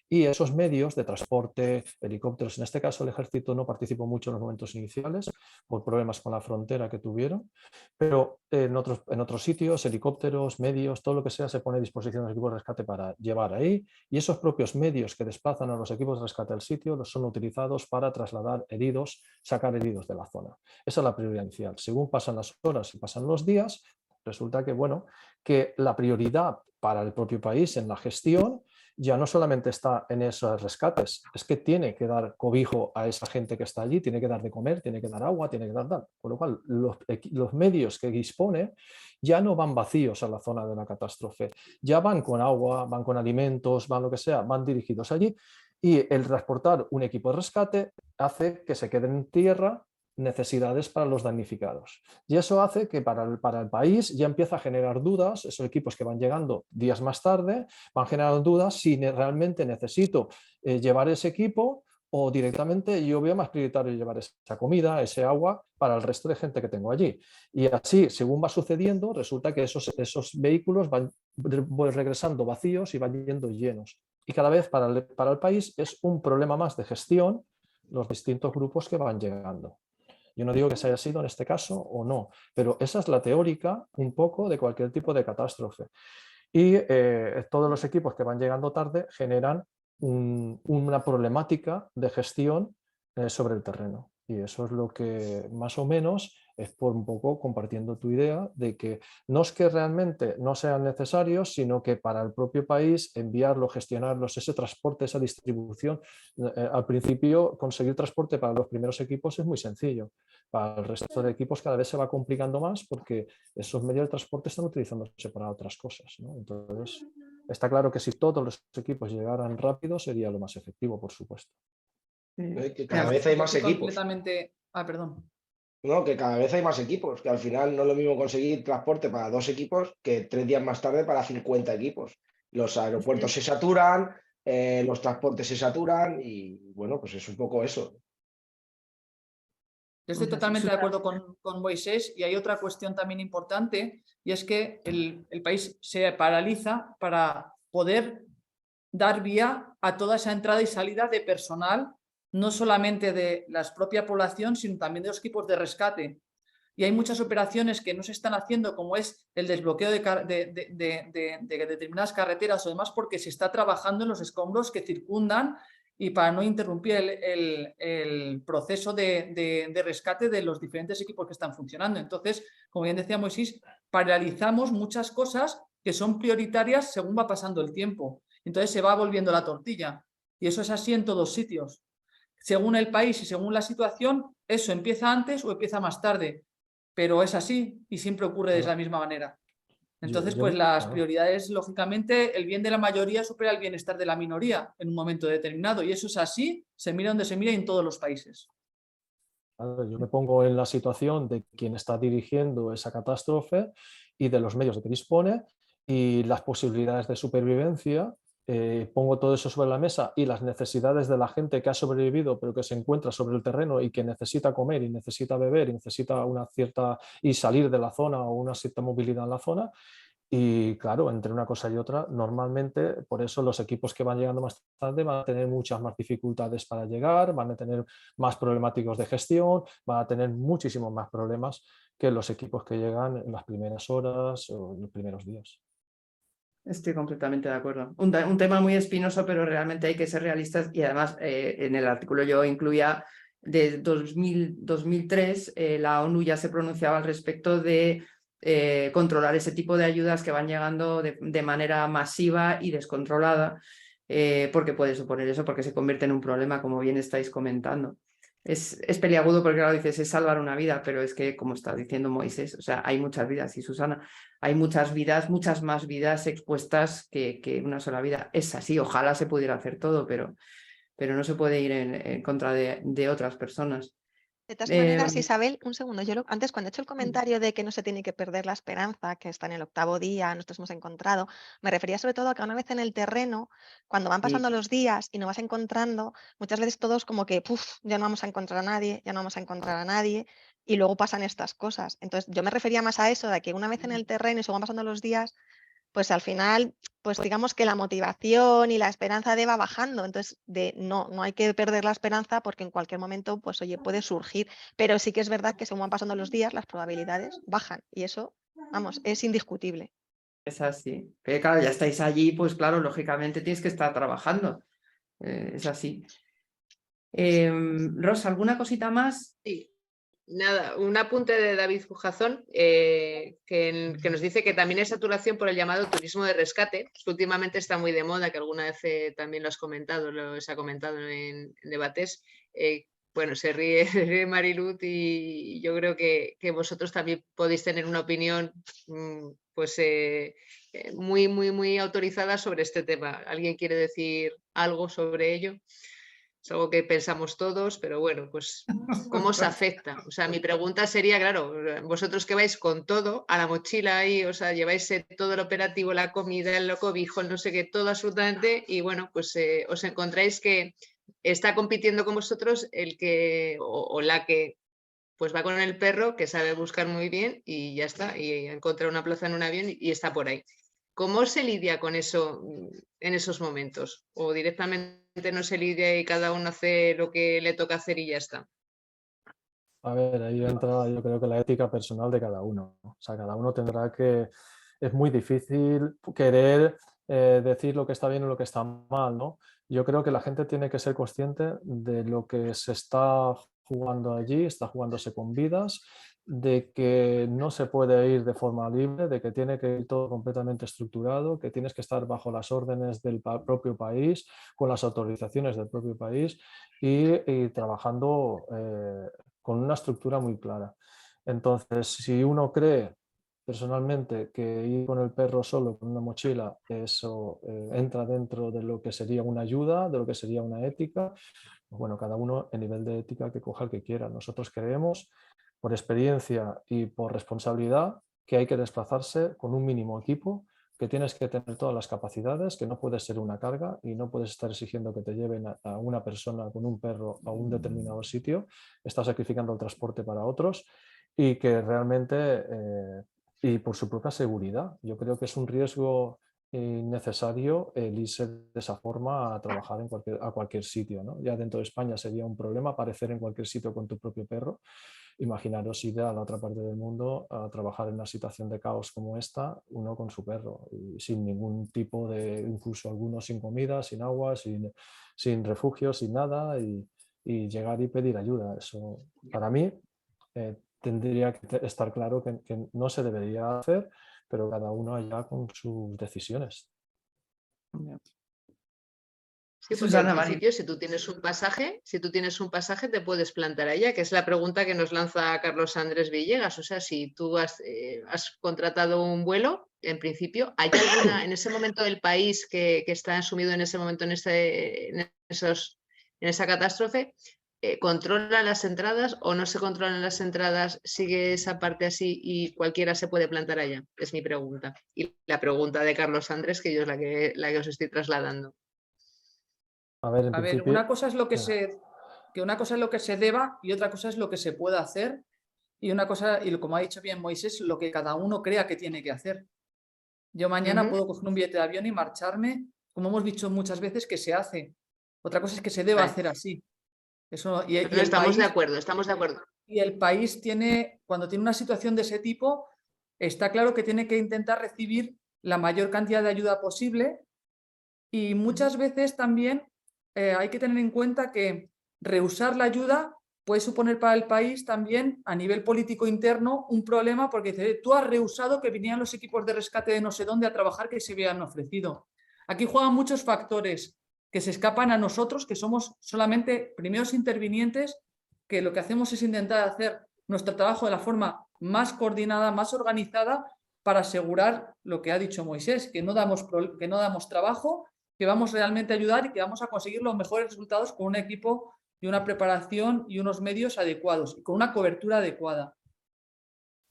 Y esos medios de transporte, helicópteros, en este caso el ejército no participó mucho en los momentos iniciales por problemas con la frontera que tuvieron, pero en otros sitios, helicópteros, medios, todo lo que sea se pone a disposición de los equipos de rescate para llevar ahí, y esos propios medios que desplazan a los equipos de rescate al sitio los son utilizados para trasladar heridos, sacar heridos de la zona. Esa es la prioridad inicial. Según pasan las horas y pasan los días, resulta que, bueno, que la prioridad para el propio país en la gestión ya no solamente está en esos rescates, es que tiene que dar cobijo a esa gente que está allí, tiene que dar de comer, tiene que dar agua, tiene que dar tal. Con lo cual, los medios que dispone ya no van vacíos a la zona de la catástrofe, ya van con agua, van con alimentos, van lo que sea, van dirigidos allí, y el transportar un equipo de rescate hace que se queden en tierra necesidades para los damnificados. Y eso hace que para el país ya empieza a generar dudas, esos equipos que van llegando días más tarde, van generando dudas si realmente necesito llevar ese equipo o directamente yo veo más prioritario llevar esa comida, ese agua para el resto de gente que tengo allí. Y así, según va sucediendo, resulta que esos vehículos van regresando vacíos y van yendo llenos. Y cada vez para el país es un problema más de gestión los distintos grupos que van llegando. Yo no digo que se haya sido en este caso o no, pero esa es la teórica un poco de cualquier tipo de catástrofe. Y todos los equipos que van llegando tarde generan una problemática de gestión sobre el terreno. Y eso es lo que más o menos es por un poco compartiendo tu idea de que no es que realmente no sean necesarios, sino que para el propio país enviarlos, gestionarlos, ese transporte, esa distribución, al principio conseguir transporte para los primeros equipos es muy sencillo. Para el resto de equipos cada vez se va complicando más porque esos medios de transporte están utilizándose para otras cosas, ¿no? Entonces, está claro que si todos los equipos llegaran rápido sería lo más efectivo, por supuesto. Que cada vez hay más equipos. Perdón. No, que cada vez hay más equipos, que al final no es lo mismo conseguir transporte para 2 equipos que 3 días más tarde para 50 equipos. Los aeropuertos se saturan, los transportes se saturan y bueno, pues es un poco eso. Yo estoy totalmente de acuerdo con Moisés, y hay otra cuestión también importante, y es que el país se paraliza para poder dar vía a toda esa entrada y salida de personal, no solamente de la propia población, sino también de los equipos de rescate. y hay muchas operaciones que no se están haciendo, como es el desbloqueo de determinadas carreteras o demás, porque se está trabajando en los escombros que circundan y para no interrumpir el proceso de rescate de los diferentes equipos que están funcionando. Entonces, como bien decía Moisés, paralizamos muchas cosas que son prioritarias según va pasando el tiempo. Entonces se va volviendo la tortilla. Y eso es así en todos sitios. Según el país y según la situación, eso empieza antes o empieza más tarde. Pero es así y siempre ocurre de la misma manera. Entonces, pues las prioridades, lógicamente, el bien de la mayoría supera el bienestar de la minoría en un momento determinado. Y eso es así, se mira donde se mira y en todos los países. Yo me pongo en la situación de quien está dirigiendo esa catástrofe y de los medios de que dispone y las posibilidades de supervivencia. Pongo todo eso sobre la mesa y las necesidades de la gente que ha sobrevivido pero que se encuentra sobre el terreno y que necesita comer y necesita beber y necesita una cierta y salir de la zona o una cierta movilidad en la zona. Y claro, entre una cosa y otra, normalmente, por eso los equipos que van llegando más tarde van a tener muchas más dificultades para llegar, van a tener más problemáticos de gestión, van a tener muchísimos más problemas que los equipos que llegan en las primeras horas o en los primeros días. Estoy completamente de acuerdo. Un tema muy espinoso, pero realmente hay que ser realistas y además en el artículo yo incluía de 2003, la ONU ya se pronunciaba al respecto de controlar ese tipo de ayudas que van llegando de manera masiva y descontrolada, porque puede suponer eso, porque se convierte en un problema, como bien estáis comentando. Es peliagudo porque, claro, dices, es salvar una vida, pero es que, como está diciendo Moisés, o sea, hay muchas vidas y Susana, hay muchas vidas, muchas más vidas expuestas que una sola vida. Es así, ojalá se pudiera hacer todo, pero no se puede ir en contra de otras personas. De todas maneras, Isabel, un segundo. Yo antes, cuando he hecho el comentario de que no se tiene que perder la esperanza, que está en el 8º día, nosotros hemos encontrado, me refería sobre todo a que una vez en el terreno, cuando van pasando los días y no vas encontrando, muchas veces todos como que, ya no vamos a encontrar a nadie, ya no vamos a encontrar a nadie, y luego pasan estas cosas. Entonces, yo me refería más a eso, de que una vez en el terreno y se van pasando los días, pues al final, pues digamos que la motivación y la esperanza va bajando. Entonces, no hay que perder la esperanza porque en cualquier momento, pues oye, puede surgir. Pero sí que es verdad que según van pasando los días, las probabilidades bajan. Y eso, vamos, es indiscutible. Es así. Que claro, ya estáis allí, pues claro, lógicamente tienes que estar trabajando. Es así. Rosa, ¿alguna cosita más? Sí. Nada, un apunte de David Fujazón que nos dice que también hay saturación por el llamado turismo de rescate, que últimamente está muy de moda, que alguna vez también lo has comentado, se ha comentado en debates. Bueno, se ríe Mariluz y yo creo que vosotros también podéis tener una opinión pues muy, muy, muy autorizada sobre este tema. ¿Alguien quiere decir algo sobre ello? Es algo que pensamos todos, pero bueno, pues ¿cómo os afecta? O sea, mi pregunta sería, claro, vosotros que vais con todo, a la mochila ahí, o sea, lleváis todo el operativo, la comida, el cobijo, el no sé qué, todo absolutamente, y bueno, pues os encontráis que está compitiendo con vosotros el que o la que pues va con el perro, que sabe buscar muy bien y ya está, y encuentra una plaza en un avión y está por ahí. ¿Cómo se lidia con eso en esos momentos? ¿O directamente no se lidia y cada uno hace lo que le toca hacer y ya está? A ver, ahí entra yo creo que la ética personal de cada uno. O sea, cada uno tendrá que... Es muy difícil querer decir lo que está bien o lo que está mal, ¿no? Yo creo que la gente tiene que ser consciente de lo que se está jugando allí, está jugándose con vidas, de que no se puede ir de forma libre, de que tiene que ir todo completamente estructurado, que tienes que estar bajo las órdenes del propio país, con las autorizaciones del propio país y trabajando con una estructura muy clara. Entonces, si uno cree personalmente que ir con el perro solo, con una mochila, eso entra dentro de lo que sería una ayuda, de lo que sería una ética, pues bueno, cada uno el nivel de ética que coja el que quiera. Nosotros creemos, por experiencia y por responsabilidad, que hay que desplazarse con un mínimo equipo, que tienes que tener todas las capacidades, que no puedes ser una carga y no puedes estar exigiendo que te lleven a una persona con un perro a un determinado sitio, estás sacrificando el transporte para otros y que realmente, y por su propia seguridad, yo creo que es un riesgo innecesario el irse de esa forma a trabajar a cualquier sitio, ¿no? Ya dentro de España sería un problema aparecer en cualquier sitio con tu propio perro, imaginaros ir a la otra parte del mundo a trabajar en una situación de caos como esta, uno con su perro, y sin ningún tipo de, incluso algunos sin comida, sin agua, sin refugio, sin nada, y llegar y pedir ayuda. Eso, para mí, tendría que estar claro que no se debería hacer, pero cada uno allá con sus decisiones. Sí, porque Susana, al Mari. principio, si tú tienes un pasaje, te puedes plantar allá, que es la pregunta que nos lanza Carlos Andrés Villegas. O sea, si tú has contratado un vuelo, en principio, ¿hay alguna en ese momento del país que está sumido en ese momento en esa catástrofe? ¿Controlan las entradas o no se controlan las entradas? ¿Sigue esa parte así y cualquiera se puede plantar allá? Es mi pregunta. Y la pregunta de Carlos Andrés, que yo es la que os estoy trasladando. A ver, en A ver, principio, una cosa es lo que una cosa es lo que se deba y otra cosa es lo que se puede hacer, y una cosa, y como ha dicho bien Moisés, lo que cada uno crea que tiene que hacer. Yo mañana puedo coger un billete de avión y marcharme, como hemos dicho muchas veces que se hace. Otra cosa es que se deba hacer así. Eso, y el estamos de país, acuerdo, estamos de acuerdo. y el país tiene, cuando tiene una situación de ese tipo, está claro que tiene que intentar recibir la mayor cantidad de ayuda posible, y muchas veces también hay que tener en cuenta que rehusar la ayuda puede suponer para el país también, a nivel político interno, un problema, porque dice, tú has rehusado que vinieran los equipos de rescate de no sé dónde a trabajar que se habían ofrecido. Aquí juegan muchos factores que se escapan a nosotros, que somos solamente primeros intervinientes, que lo que hacemos es intentar hacer nuestro trabajo de la forma más coordinada, más organizada, para asegurar lo que ha dicho Moisés, que no damos trabajo, que vamos realmente a ayudar y que vamos a conseguir los mejores resultados con un equipo y una preparación y unos medios adecuados y con una cobertura adecuada.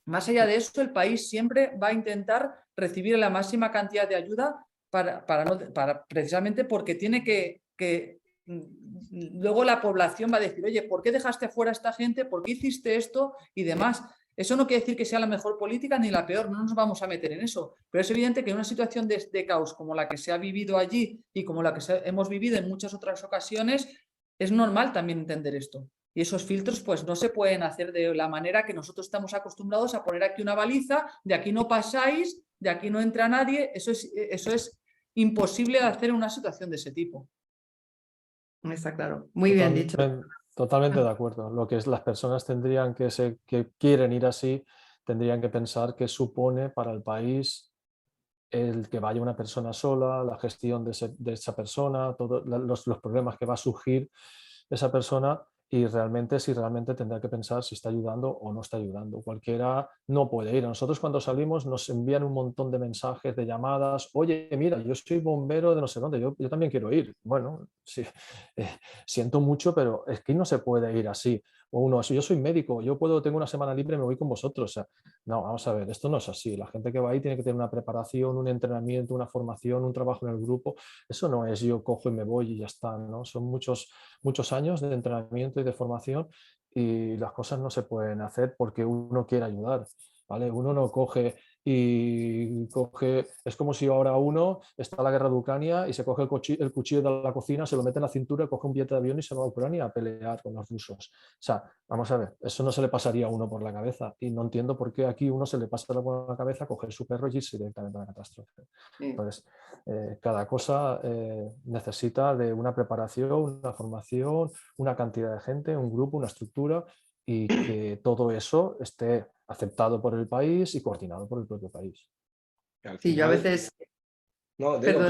Más allá de eso, el país siempre va a intentar recibir la máxima cantidad de ayuda precisamente porque tiene que luego la población va a decir, oye, ¿por qué dejaste fuera a esta gente? ¿Por qué hiciste esto? Y demás. Eso no quiere decir que sea la mejor política ni la peor, no nos vamos a meter en eso. Pero es evidente que en una situación de caos como la que se ha vivido allí y como la que hemos vivido en muchas otras ocasiones, es normal también entender esto. Y esos filtros pues no se pueden hacer de la manera que nosotros estamos acostumbrados a poner aquí una baliza, de aquí no pasáis, de aquí no entra nadie. Eso es imposible de hacer en una situación de ese tipo. Está claro. Muy bien dicho. Totalmente de acuerdo. Lo que es, las personas tendrían que quieren ir así, tendrían que pensar qué supone para el país el que vaya una persona sola, la gestión de esa persona, todos los problemas que va a surgir esa persona, y si realmente tendrá que pensar si está ayudando o no está ayudando. Cualquiera no puede ir. A nosotros cuando salimos nos envían un montón de mensajes, de llamadas. Oye, mira, yo soy bombero de no sé dónde, yo también quiero ir. Bueno, sí, siento mucho, pero es que no se puede ir así. O uno, si yo soy médico, tengo una semana libre, me voy con vosotros. O sea, no, vamos a ver, esto no es así. La gente que va ahí tiene que tener una preparación, un entrenamiento, una formación, un trabajo en el grupo. Eso no es yo cojo y me voy y ya está, ¿no? Son muchos años de entrenamiento y de formación, y las cosas no se pueden hacer porque uno quiere ayudar, ¿vale? Uno no coge, es como si ahora uno está en la guerra de Ucrania y se coge el cuchillo de la cocina, se lo mete en la cintura, coge un billete de avión y se va a Ucrania a pelear con los rusos. O sea, vamos a ver, eso no se le pasaría a uno por la cabeza, y no entiendo por qué aquí uno se le pasa por la cabeza coger su perro y irse directamente a la catástrofe. Entonces, cada cosa necesita de una preparación, una formación, una cantidad de gente, un grupo, una estructura, y que todo eso esté aceptado por el país y coordinado por el propio país. Sí, yo a veces... No, digo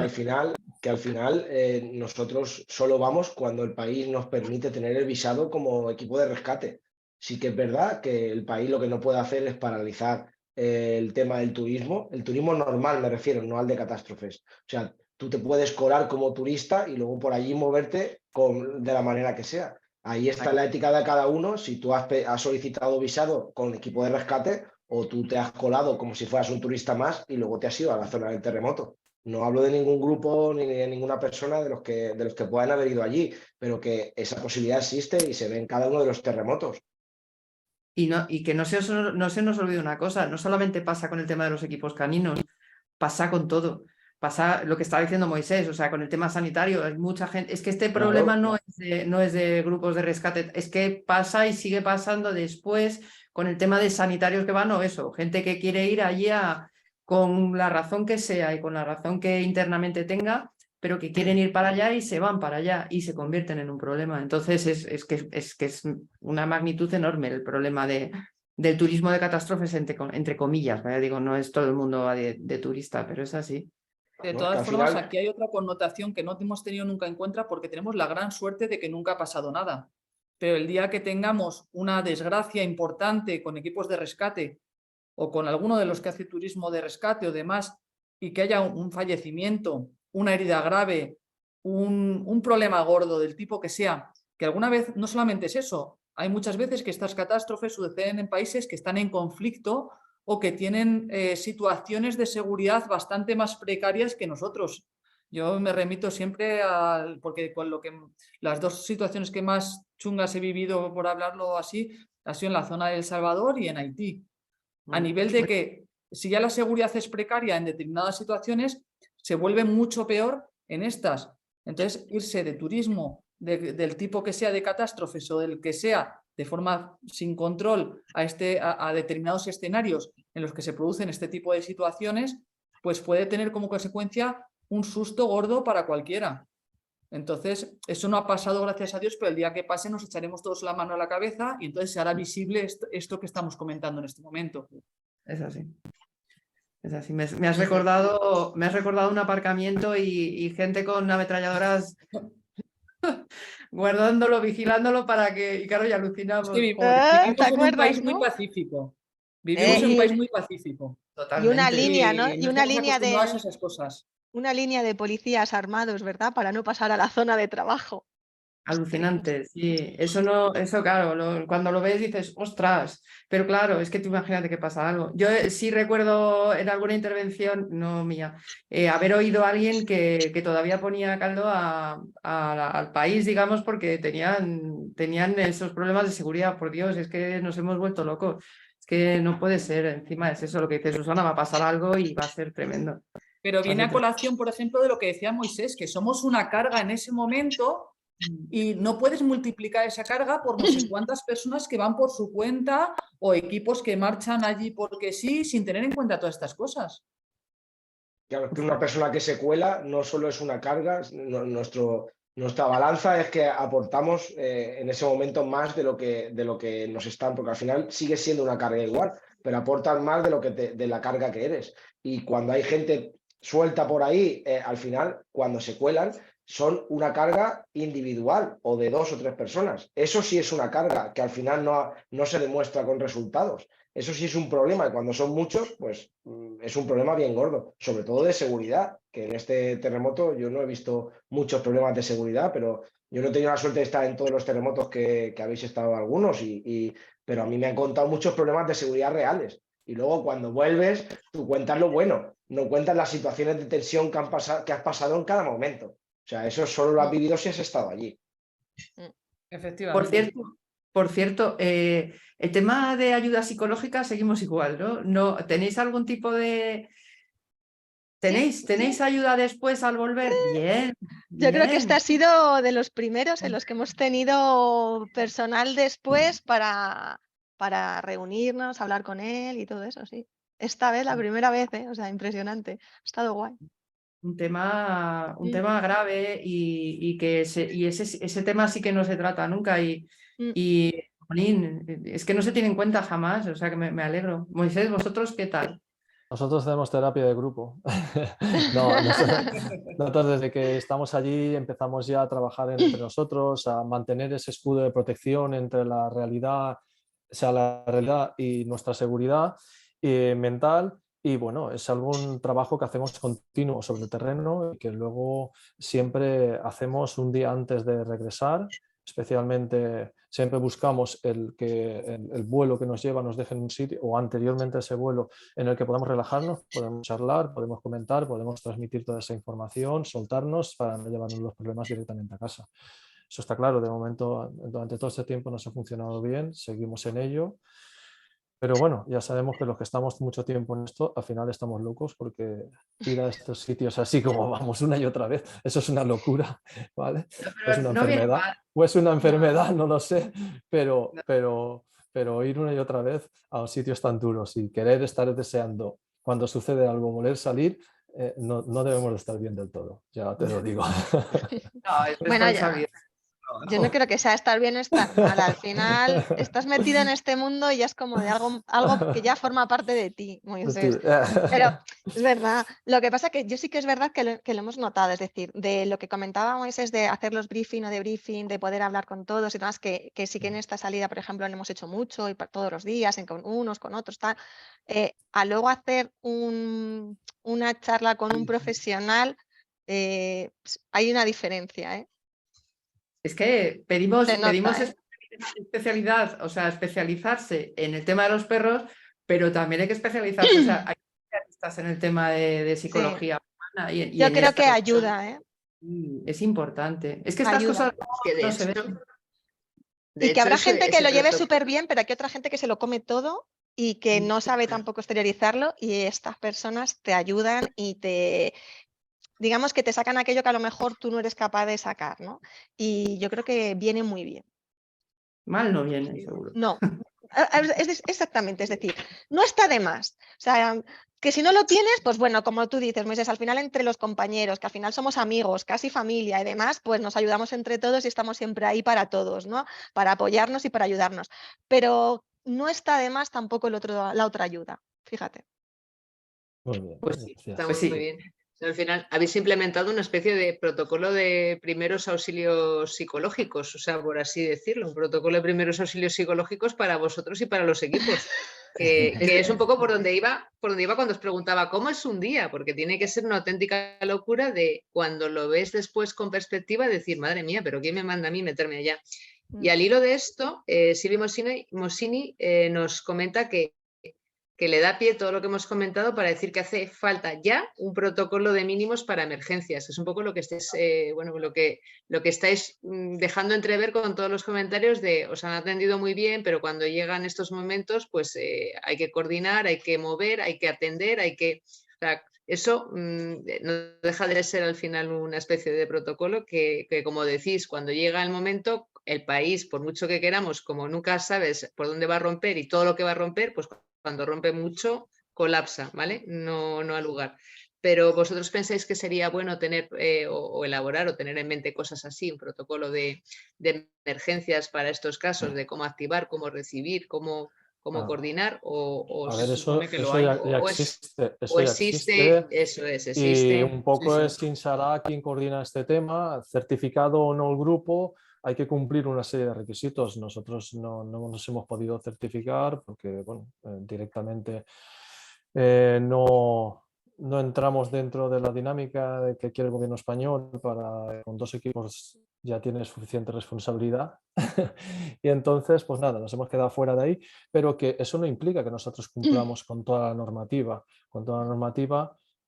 que al final nosotros solo vamos cuando el país nos permite tener el visado como equipo de rescate. Sí que es verdad que el país lo que no puede hacer es paralizar el tema del turismo, el turismo normal me refiero, no al de catástrofes. O sea, tú te puedes colar como turista y luego por allí moverte de la manera que sea. Ahí está la ética de cada uno, si tú has solicitado visado con equipo de rescate o tú te has colado como si fueras un turista más y luego te has ido a la zona del terremoto. No hablo de ningún grupo ni de ninguna persona de los que puedan haber ido allí, pero que esa posibilidad existe y se ve en cada uno de los terremotos. Y que no se nos olvide una cosa, no solamente pasa con el tema de los equipos caninos, pasa con todo. pasa lo que estaba diciendo Moisés, o sea, con el tema sanitario, hay mucha gente, es que este Claro. problema no es de grupos de rescate, es que pasa y sigue pasando después con el tema de sanitarios que van, o eso, gente que quiere ir allí con la razón que sea y con la razón que internamente tenga, pero que quieren ir para allá y se van para allá y se convierten en un problema. Entonces es que es una magnitud enorme el problema del turismo de catástrofes, entre comillas, ¿vale? Digo, no es todo el mundo va de turista, pero es así. De ¿no? todas Que al formas, final- aquí hay otra connotación que no hemos tenido nunca en cuenta porque tenemos la gran suerte de que nunca ha pasado nada. Pero el día que tengamos una desgracia importante con equipos de rescate o con alguno de los que hace turismo de rescate o demás, y que haya un fallecimiento, una herida grave, un problema gordo del tipo que sea, que alguna vez no solamente es eso, hay muchas veces que estas catástrofes suceden en países que están en conflicto o que tienen situaciones de seguridad bastante más precarias que nosotros. Yo me remito siempre porque con las dos situaciones que más chungas he vivido, por hablarlo así, ha sido en la zona de El Salvador y en Haití. A nivel de que si ya la seguridad es precaria en determinadas situaciones, se vuelve mucho peor en estas. Entonces, irse de turismo del tipo que sea de catástrofes o del que sea de forma sin control a determinados escenarios en los que se producen este tipo de situaciones, pues puede tener como consecuencia un susto gordo para cualquiera. Entonces, eso no ha pasado, gracias a Dios, pero el día que pase nos echaremos todos la mano a la cabeza y entonces se hará visible esto que estamos comentando en este momento. Es así. Es así. Me has recordado un aparcamiento y gente con ametralladoras guardándolo, vigilándolo para que, y claro, y alucinamos. Es que Joder, vivimos ¿Te en un acuerdas, país muy no? pacífico. Vivimos en un país muy pacífico. Y una totalmente. línea, ¿no? Y Y no una estamos línea acostumbrados a esas cosas. una línea de policías armados, ¿verdad? Para no pasar a la zona de trabajo. Alucinante, sí. Eso no, eso claro, cuando lo ves dices, ostras, pero claro, es que tú imagínate que pasa algo. Yo sí recuerdo en alguna intervención, no mía, haber oído a alguien que todavía ponía caldo al país, digamos, porque tenían esos problemas de seguridad. Por Dios, es que nos hemos vuelto locos. Es que no puede ser, encima es eso lo que dice Susana, va a pasar algo y va a ser tremendo. Pero viene a colación, por ejemplo, de lo que decía Moisés, que somos una carga en ese momento y no puedes multiplicar esa carga por no sé cuántas personas que van por su cuenta o equipos que marchan allí porque sí, sin tener en cuenta todas estas cosas. Claro, que una persona que se cuela no solo es una carga, nuestra balanza es que aportamos en ese momento más de lo que nos están, porque al final sigue siendo una carga igual, pero aportan más de la carga que eres. Y cuando hay gente suelta por ahí, al final, cuando se cuelan, son una carga individual o de 2 o 3 personas. Eso sí es una carga que al final no se demuestra con resultados. Eso sí es un problema y cuando son muchos, pues es un problema bien gordo, sobre todo de seguridad, que en este terremoto yo no he visto muchos problemas de seguridad, pero yo no he tenido la suerte de estar en todos los terremotos que habéis estado algunos, pero a mí me han contado muchos problemas de seguridad reales. Y luego cuando vuelves, tú cuentas lo bueno, no cuentas las situaciones de tensión que has pasado en cada momento. O sea, eso solo lo has vivido si has estado allí. Efectivamente. Por cierto, el tema de ayuda psicológica seguimos igual, ¿no? ¿Tenéis algún tipo de... ¿Tenéis ayuda después al volver? Bien, Yo creo que este bien. ha sido de los primeros en los que hemos tenido personal después para reunirnos, hablar con él y todo eso, sí. Esta vez, la primera vez, o sea, impresionante. Ha estado guay. Un tema Sí. grave y ese tema sí que no se trata nunca Mm. jolín, es que no se tiene en cuenta jamás, o sea que me alegro. Moisés, ¿vosotros qué tal? Nosotros tenemos terapia de grupo. No, nosotros desde que estamos allí empezamos ya a trabajar entre nosotros, a mantener ese escudo de protección entre la realidad y nuestra seguridad mental. Y bueno, es algún trabajo que hacemos continuo sobre el terreno y que luego siempre hacemos un día antes de regresar. Especialmente siempre buscamos que el vuelo que nos lleva nos deje en un sitio o anteriormente a ese vuelo en el que podamos relajarnos, podemos charlar, podemos comentar, podemos transmitir toda esa información, soltarnos para no llevarnos los problemas directamente a casa. Eso está claro, de momento durante todo este tiempo nos ha funcionado bien, seguimos en ello Pero bueno, ya sabemos que los que estamos mucho tiempo en esto, al final estamos locos porque ir a estos sitios así como vamos una y otra vez, eso es una locura, ¿vale? O es una No viene enfermedad, mal. o es una No, enfermedad, no lo sé, pero, no. pero ir una y otra vez a sitios tan duros y querer estar deseando cuando sucede algo, voler salir, no, no debemos de estar bien del todo, ya te lo digo. No, es Bueno, ya. responsabilidad. Yo no creo que sea estar bien o estar mal. Al final estás metido en este mundo y ya es como de algo que ya forma parte de ti, Moisés. Pero es verdad. Lo que pasa que yo sí que es verdad que lo hemos notado. Es decir, de lo que comentaba Moisés de hacer los briefing o debriefing, de poder hablar con todos y demás, que sí que en esta salida, por ejemplo, lo hemos hecho mucho y todos los días, con unos, con otros, tal. A luego hacer una charla con un profesional, hay una diferencia, ¿eh? Es que pedimos Se nota, ¿eh? especialidad, o sea, especializarse en el tema de los perros, pero también hay que especializarse, o sea, hay especialistas en el tema de Sí. psicología humana y Yo en creo que esta. ayuda, ¿eh? Es importante. Es que estas Ayuda. cosas Es que no se ven. Y que habrá eso, gente que ese lo lleve protocolo. súper bien, pero hay otra gente que se lo come todo y que no sabe tampoco exteriorizarlo y estas personas te ayudan y digamos que te sacan aquello que a lo mejor tú no eres capaz de sacar, ¿no? Y yo creo que viene muy bien. Mal no viene, seguro. No, exactamente, es decir, no está de más. O sea, que si no lo tienes, pues bueno, como tú dices, Moisés, al final entre los compañeros, que al final somos amigos, casi familia y demás, pues nos ayudamos entre todos y estamos siempre ahí para todos, ¿no? Para apoyarnos y para ayudarnos. Pero no está de más tampoco la otra ayuda, fíjate. Muy bien, Pues sí, gracias. Está pues muy sí. bien. Al final habéis implementado una especie de protocolo de primeros auxilios psicológicos, o sea, por así decirlo, un protocolo de primeros auxilios psicológicos para vosotros y para los equipos, que es un poco por donde iba cuando os preguntaba cómo es un día, porque tiene que ser una auténtica locura de cuando lo ves después con perspectiva, decir, madre mía, pero ¿quién me manda a mí meterme allá? Y al hilo de esto, Silvia Mossini nos comenta que le da pie todo lo que hemos comentado para decir que hace falta ya un protocolo de mínimos para emergencias. Es un poco lo que estáis, bueno, lo que estáis dejando entrever con todos los comentarios de os han atendido muy bien, pero cuando llegan estos momentos, pues hay que coordinar, hay que mover, hay que atender, hay que... O sea, eso no deja de ser al final una especie de protocolo que, como decís, cuando llega el momento, el país, por mucho que queramos, como nunca sabes por dónde va a romper y todo lo que va a romper, pues cuando rompe mucho, colapsa, ¿vale? No al lugar. Pero vosotros pensáis que sería bueno tener o elaborar o tener en mente cosas así, un protocolo de emergencias para estos casos, de cómo activar, cómo recibir, cómo coordinar, o A ver, Se supone que lo eso hay. ya existe, eso ya existe, existe. eso es, Y existe. un poco Sí, es Sinsara quien coordina este tema, certificado o no el grupo, hay que cumplir una serie de requisitos. Nosotros no nos hemos podido certificar porque bueno, directamente no entramos dentro de la dinámica de que quiere el gobierno español para con dos equipos ya tiene suficiente responsabilidad y entonces pues nada, nos hemos quedado fuera de ahí, pero que eso no implica que nosotros cumplamos con toda la normativa,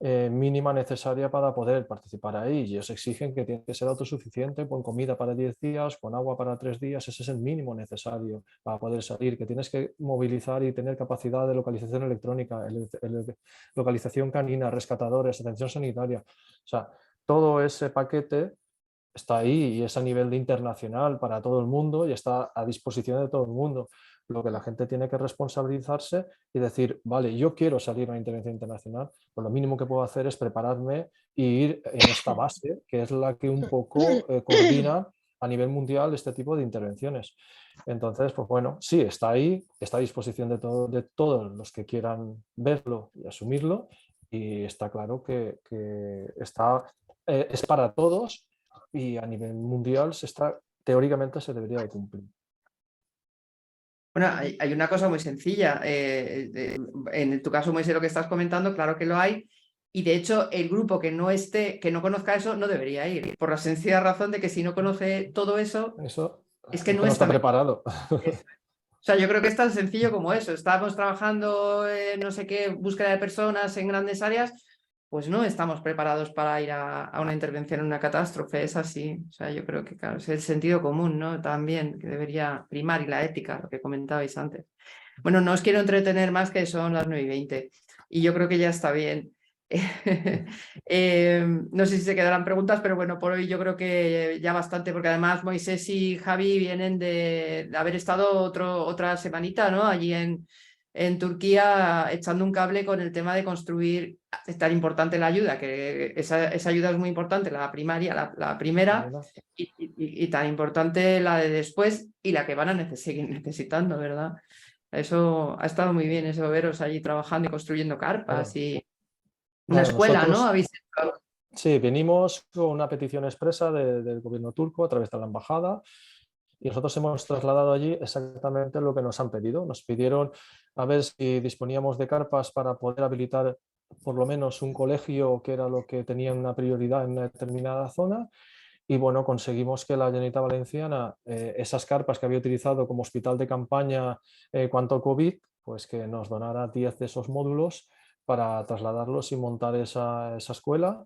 mínima necesaria para poder participar ahí. Y ellos exigen que tiene que ser autosuficiente con comida para 10 días, con agua para 3 días. Ese es el mínimo necesario para poder salir, que tienes que movilizar y tener capacidad de localización electrónica, localización canina, rescatadores, atención sanitaria. O sea, todo ese paquete está ahí y es a nivel internacional para todo el mundo y está a disposición de todo el mundo. Lo que la gente tiene que responsabilizarse y decir, vale, yo quiero salir a una intervención internacional, pues lo mínimo que puedo hacer es prepararme y ir en esta base, que es la que un poco coordina a nivel mundial este tipo de intervenciones. Entonces, pues bueno, sí, está ahí, está a disposición de todos los que quieran verlo y asumirlo y está claro que es para todos y a nivel mundial teóricamente se debería de cumplir. Bueno, hay una cosa muy sencilla. En tu caso, Moisés, lo que estás comentando, claro que lo hay. Y de hecho, el grupo que no conozca eso, no debería ir. Por la sencilla razón de que si no conoce todo eso, Eso es que es no que no está está preparado. O sea, yo creo que es tan sencillo como eso. Estábamos trabajando en no sé qué, búsqueda de personas en grandes áreas, pues no estamos preparados para ir a una intervención en una catástrofe. Es así. O sea, yo creo que, claro, es el sentido común, ¿no? También, que debería primar y la ética, lo que comentabais antes. Bueno, no os quiero entretener más, que son las 9:20 y yo creo que ya está bien. No sé si se quedarán preguntas, pero bueno, por hoy yo creo que ya bastante, porque además Moisés y Javi vienen de haber estado otra semanita, ¿no? Allí en Turquía, echando un cable con el tema de construir. Es tan importante la ayuda, que esa ayuda es muy importante, la primaria, la primera, y tan importante la de después y la que van a seguir necesitando, ¿verdad? Eso ha estado muy bien, eso, veros allí trabajando y construyendo carpas y una Bueno, escuela, ¿no? nosotros sí, venimos con una petición expresa del gobierno turco a través de la embajada y nosotros hemos trasladado allí exactamente lo que nos han pedido. Nos pidieron a ver si disponíamos de carpas para poder habilitar por lo menos un colegio, que era lo que tenía una prioridad en una determinada zona. Y bueno, conseguimos que la Generalitat Valenciana, esas carpas que había utilizado como hospital de campaña cuanto COVID, pues que nos donara 10 de esos módulos para trasladarlos y montar esa escuela.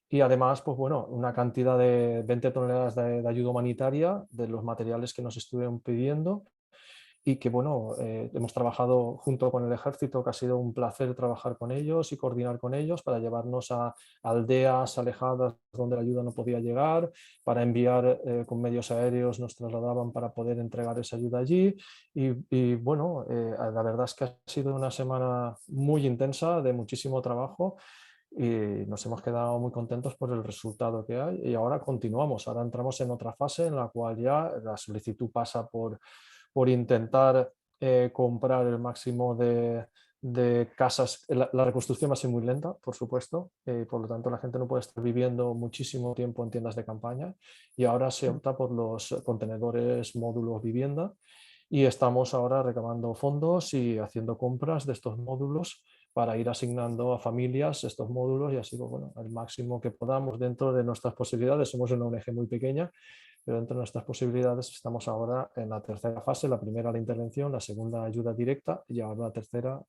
Y además, pues bueno, una cantidad de 20 toneladas de ayuda humanitaria de los materiales que nos estuvieron pidiendo. Y que bueno, hemos trabajado junto con el ejército, que ha sido un placer trabajar con ellos y coordinar con ellos para llevarnos a aldeas alejadas donde la ayuda no podía llegar, para enviar con medios aéreos, nos trasladaban para poder entregar esa ayuda allí. Y bueno, la verdad es que ha sido una semana muy intensa, de muchísimo trabajo, y nos hemos quedado muy contentos por el resultado que hay. Y ahora continuamos, ahora entramos en otra fase en la cual ya la solicitud pasa por intentar comprar el máximo de casas. La reconstrucción va a ser muy lenta, por supuesto, por lo tanto la gente no puede estar viviendo muchísimo tiempo en tiendas de campaña, y ahora se opta por los contenedores módulos vivienda, y estamos ahora recabando fondos y haciendo compras de estos módulos para ir asignando a familias estos módulos, y así, bueno, el máximo que podamos dentro de nuestras posibilidades. Somos una ONG muy pequeña, pero dentro de nuestras posibilidades estamos ahora en la tercera fase. La primera, la intervención; la segunda, ayuda directa; y ahora la tercera,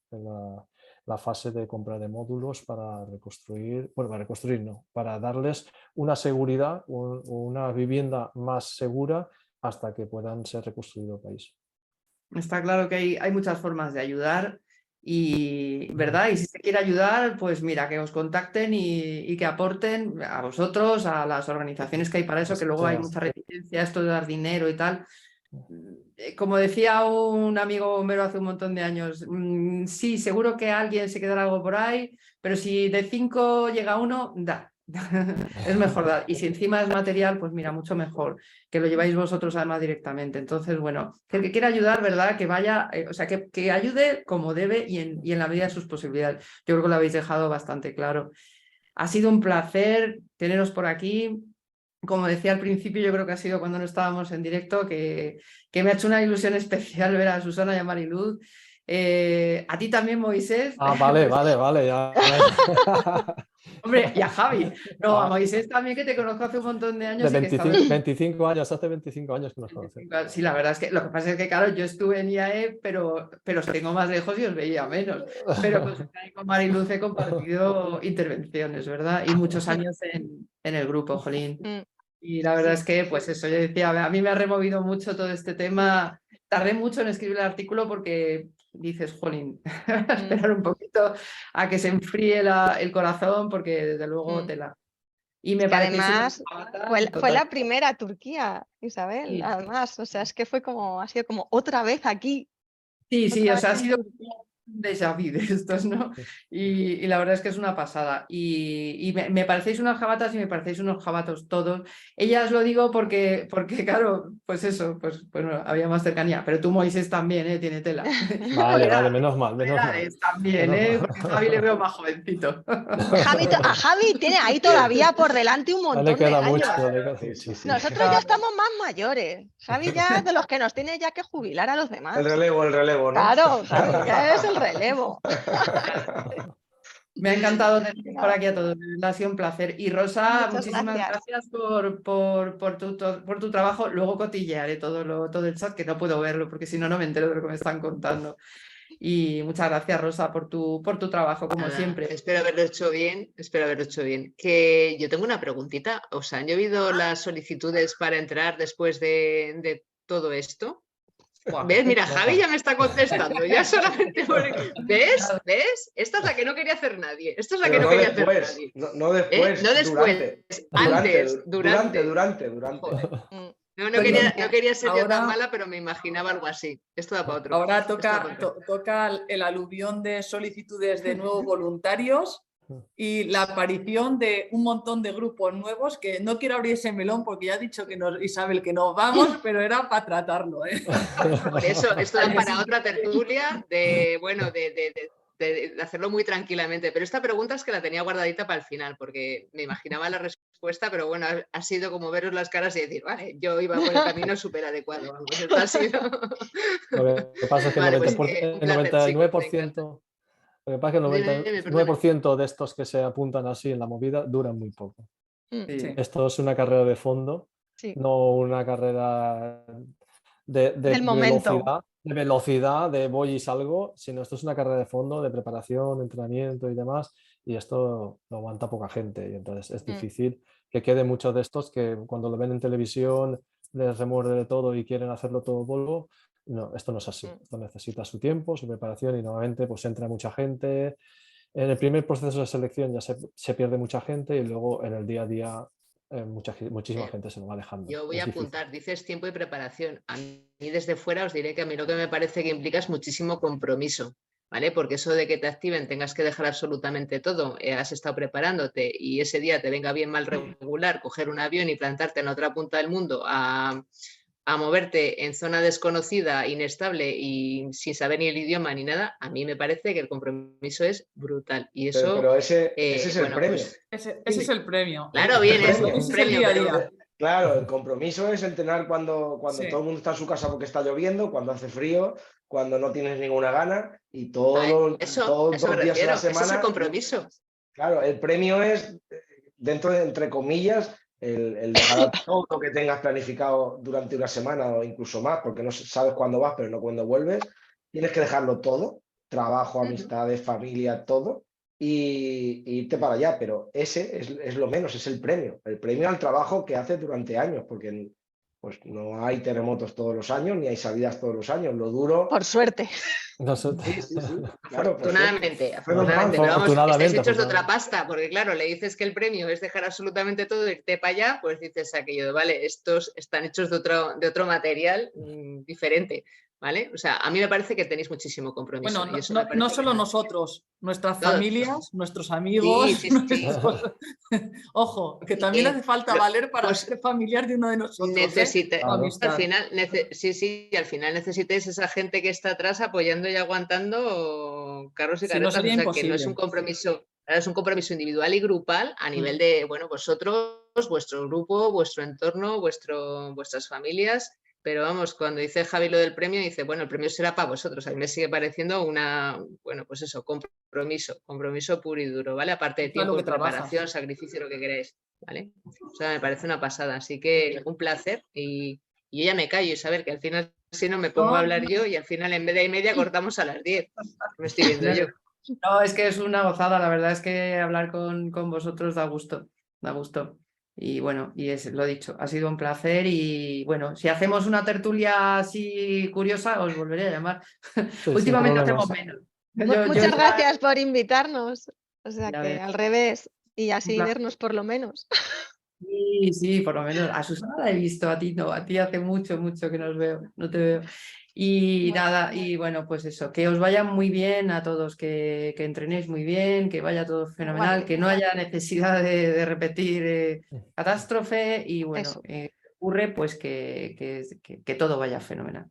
la fase de compra de módulos para reconstruir, bueno, para reconstruir no, para darles una seguridad, una vivienda más segura hasta que puedan ser reconstruido el país. Está claro que hay muchas formas de ayudar y, ¿verdad? Y si se quiere ayudar, pues mira, que os contacten y que aporten a vosotros, a las organizaciones que hay para eso, que luego hay mucha reticencia a esto de dar dinero y tal. Como decía un amigo bombero hace un montón de años, sí, seguro que alguien se quedará algo por ahí, pero si de 5 llega uno, da. Es mejor dar. Y si encima es material, pues mira, mucho mejor, que lo lleváis vosotros además directamente. Entonces, bueno, que el que quiera ayudar, ¿verdad? Que vaya, o sea, que ayude como debe y en la medida de sus posibilidades. Yo creo que lo habéis dejado bastante claro. Ha sido un placer teneros por aquí. Como decía al principio, yo creo que ha sido cuando no estábamos en directo, que me ha hecho una ilusión especial ver a Susana y a Mariluz. A ti también, Moisés. Vale, vale, ya. Hombre, y a Javi. No, a Moisés también, que te conozco hace un montón de años. De y que 25 años, hace 25 años que nos conocemos. Sí, la verdad es que lo que pasa es que, claro, yo estuve en IAE, pero os tengo más lejos y os veía menos. Pero con Mariluz he compartido intervenciones, ¿verdad? Y muchos años en el grupo, jolín. Y la verdad es que, pues eso, yo decía, a mí me ha removido mucho todo este tema. Tardé mucho en escribir el artículo porque dices, jolín, esperar un poquito a que se enfríe el corazón, porque desde luego tela. Y me parece además fue la primera a Turquía, Isabel, sí. Además, o sea, es que ha sido como otra vez aquí. Sí, o sea, ha sido un déjà vu de estos, ¿no? Y la verdad es que es una pasada. Y me parecéis unas jabatas y me parecéis unos jabatos todos. Ellas lo digo porque claro, pues eso, pues bueno, había más cercanía. Pero tú, Moisés, también, tiene tela. Vale, menos mal. También, porque a Javi le veo más jovencito. A Javi tiene ahí todavía por delante un montón de años. Nosotros ya estamos más mayores. Javi ya es de los que nos tiene ya que jubilar a los demás. El relevo, ¿no? Claro, Javi, ya es el relevo. Me ha encantado tener por aquí a todos, ha sido un placer. Y Rosa, muchísimas gracias por tu trabajo. Luego cotillearé todo el chat, que no puedo verlo porque si no, no me entero de lo que me están contando. Y muchas gracias, Rosa, por tu trabajo, como siempre. Espero haberlo hecho bien. Que yo tengo una preguntita. ¿Os han llovido las solicitudes para entrar después de todo esto? Buah. ¿Ves? Mira, Javi ya me está contestando. Ya solamente ¿Ves? Esta es la que no quería hacer nadie. Esta es la que Pero no no quería hacer después, nadie. no después, No después, durante. Joder. Mm. No Bueno, quería ser yo tan ahora- mala, pero me imaginaba algo así. Esto da para otro. Ahora Esto da pa' otro. toca el aluvión de solicitudes de nuevos voluntarios y la aparición de un montón de grupos nuevos, que no quiero abrir ese melón porque ya ha dicho que Isabel que nos vamos, pero era para tratarlo, ¿eh? Por eso, esto da para otra tertulia de hacerlo muy tranquilamente. Pero esta pregunta es que la tenía guardadita para el final, porque me imaginaba la respuesta, pero bueno, ha sido como veros las caras y decir, vale, yo iba por el camino súper adecuado. Vamos, esto ha sido... Lo que pasa es que Vale, el pues, 90%, un placer, chicos, me encanta. lo que pasa es que el Dime, perdona. 99% de estos que se apuntan así en la movida duran muy poco. Sí. Sí. Esto es una carrera de fondo, Sí. no una carrera de Del momento. velocidad, de voy y salgo, sino esto es una carrera de fondo, de preparación, entrenamiento y demás, y esto lo aguanta poca gente, y entonces es difícil que quede muchos de estos que cuando lo ven en televisión les remuerde de todo y quieren hacerlo todo polvo. No, esto no es así, esto necesita su tiempo, su preparación, y nuevamente pues entra mucha gente. En el primer proceso de selección ya se pierde mucha gente, y luego en el día a día muchísima gente se nos va alejando. Yo voy Es a difícil. apuntar, dices tiempo y preparación. A mí desde fuera os diré que a mí lo que me parece que implica es muchísimo compromiso, ¿vale? Porque eso de que te activen, tengas que dejar absolutamente todo, has estado preparándote y ese día te venga bien mal regular, coger un avión y plantarte en otra punta del mundo a moverte en zona desconocida, inestable y sin saber ni el idioma ni nada, a mí me parece que el compromiso es brutal. Y eso, Pero ese es el bueno, premio. pues, Ese es el premio. claro, bien, es Ese un es el premio, día a pero día. Claro, el compromiso es entrenar cuando Sí. todo el mundo está en su casa porque está lloviendo, cuando hace frío, cuando no tienes ninguna gana, y todos eso me los días de refiero, la ese es semana. el compromiso. Claro, el premio es, dentro de, entre comillas, el dejar todo lo que tengas planificado durante una semana o incluso más, porque no sabes cuándo vas, pero no cuándo vuelves. Tienes que dejarlo todo, trabajo, amistades, familia, todo, y irte para allá. Pero ese es lo menos, es el premio al trabajo que haces durante años, porque pues, no hay terremotos todos los años, ni hay salidas todos los años. Lo duro... Por suerte. Sí, claro, Afortunadamente, Menos mal, pero vamos, afortunadamente, estáis hechos de otra afortunadamente. pasta, porque claro, le dices que el premio es dejar absolutamente todo, irte para allá, pues dices aquello de, vale, estos están hechos de otro material diferente, ¿vale? O sea, a mí me parece que tenéis muchísimo compromiso. Bueno, y eso me no parece solo que- nosotros, nuestras Todos. familias, nuestros amigos. Sí. Ojo, que también hace falta valer para pues, ser familiar de uno de nosotros. Necesita, Claro. Amistad. al final, al final necesitáis esa gente que está atrás apoyando y aguantando carros y Si no, carretas. sería O sea, que no es un imposible. compromiso, es un compromiso individual y grupal a nivel de, bueno, vosotros, vuestro grupo, vuestro entorno, vuestras familias. Pero vamos, cuando dice Javi lo del premio, dice, bueno, el premio será para vosotros. A mí me sigue pareciendo bueno, pues eso, compromiso puro y duro, ¿vale? Aparte de Es para lo tiempo, que trabajas. preparación, sacrificio, lo que queráis, ¿vale? O sea, me parece una pasada. Así que un placer y yo ya me callo y saber que al final, si no, me pongo a hablar yo y al final en vez de 1:30 cortamos a las 10. Me estoy viendo yo. No, es que es una gozada, la verdad es que hablar con vosotros da gusto, da gusto. Y bueno, y lo dicho, ha sido un placer y bueno, si hacemos una tertulia así curiosa, os volveré a llamar. sin Últimamente problemas. hacemos menos. Muchas ya- gracias por invitarnos. O sea Ya que ves. al revés. Y así placer. vernos por lo menos. Sí, por lo menos. A Susana la he visto, a ti no, a ti hace mucho que no te veo. Y nada, y bueno, pues eso, que os vaya muy bien a todos, que entrenéis muy bien, que vaya todo fenomenal, Igual. que no haya necesidad de repetir catástrofe y bueno, Eso. ocurre pues que todo vaya fenomenal.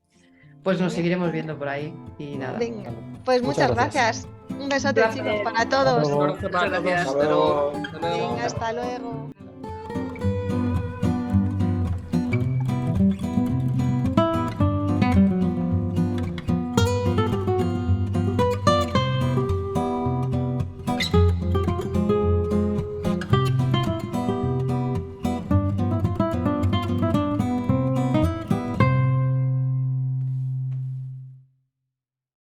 Pues nos seguiremos viendo por ahí y nada. Venga, pues muchas gracias. Un besote, placer. chicos, para Hasta todos. luego. Un abrazo para Muchas gracias. todos. Hasta luego. Hasta luego. Venga, hasta luego.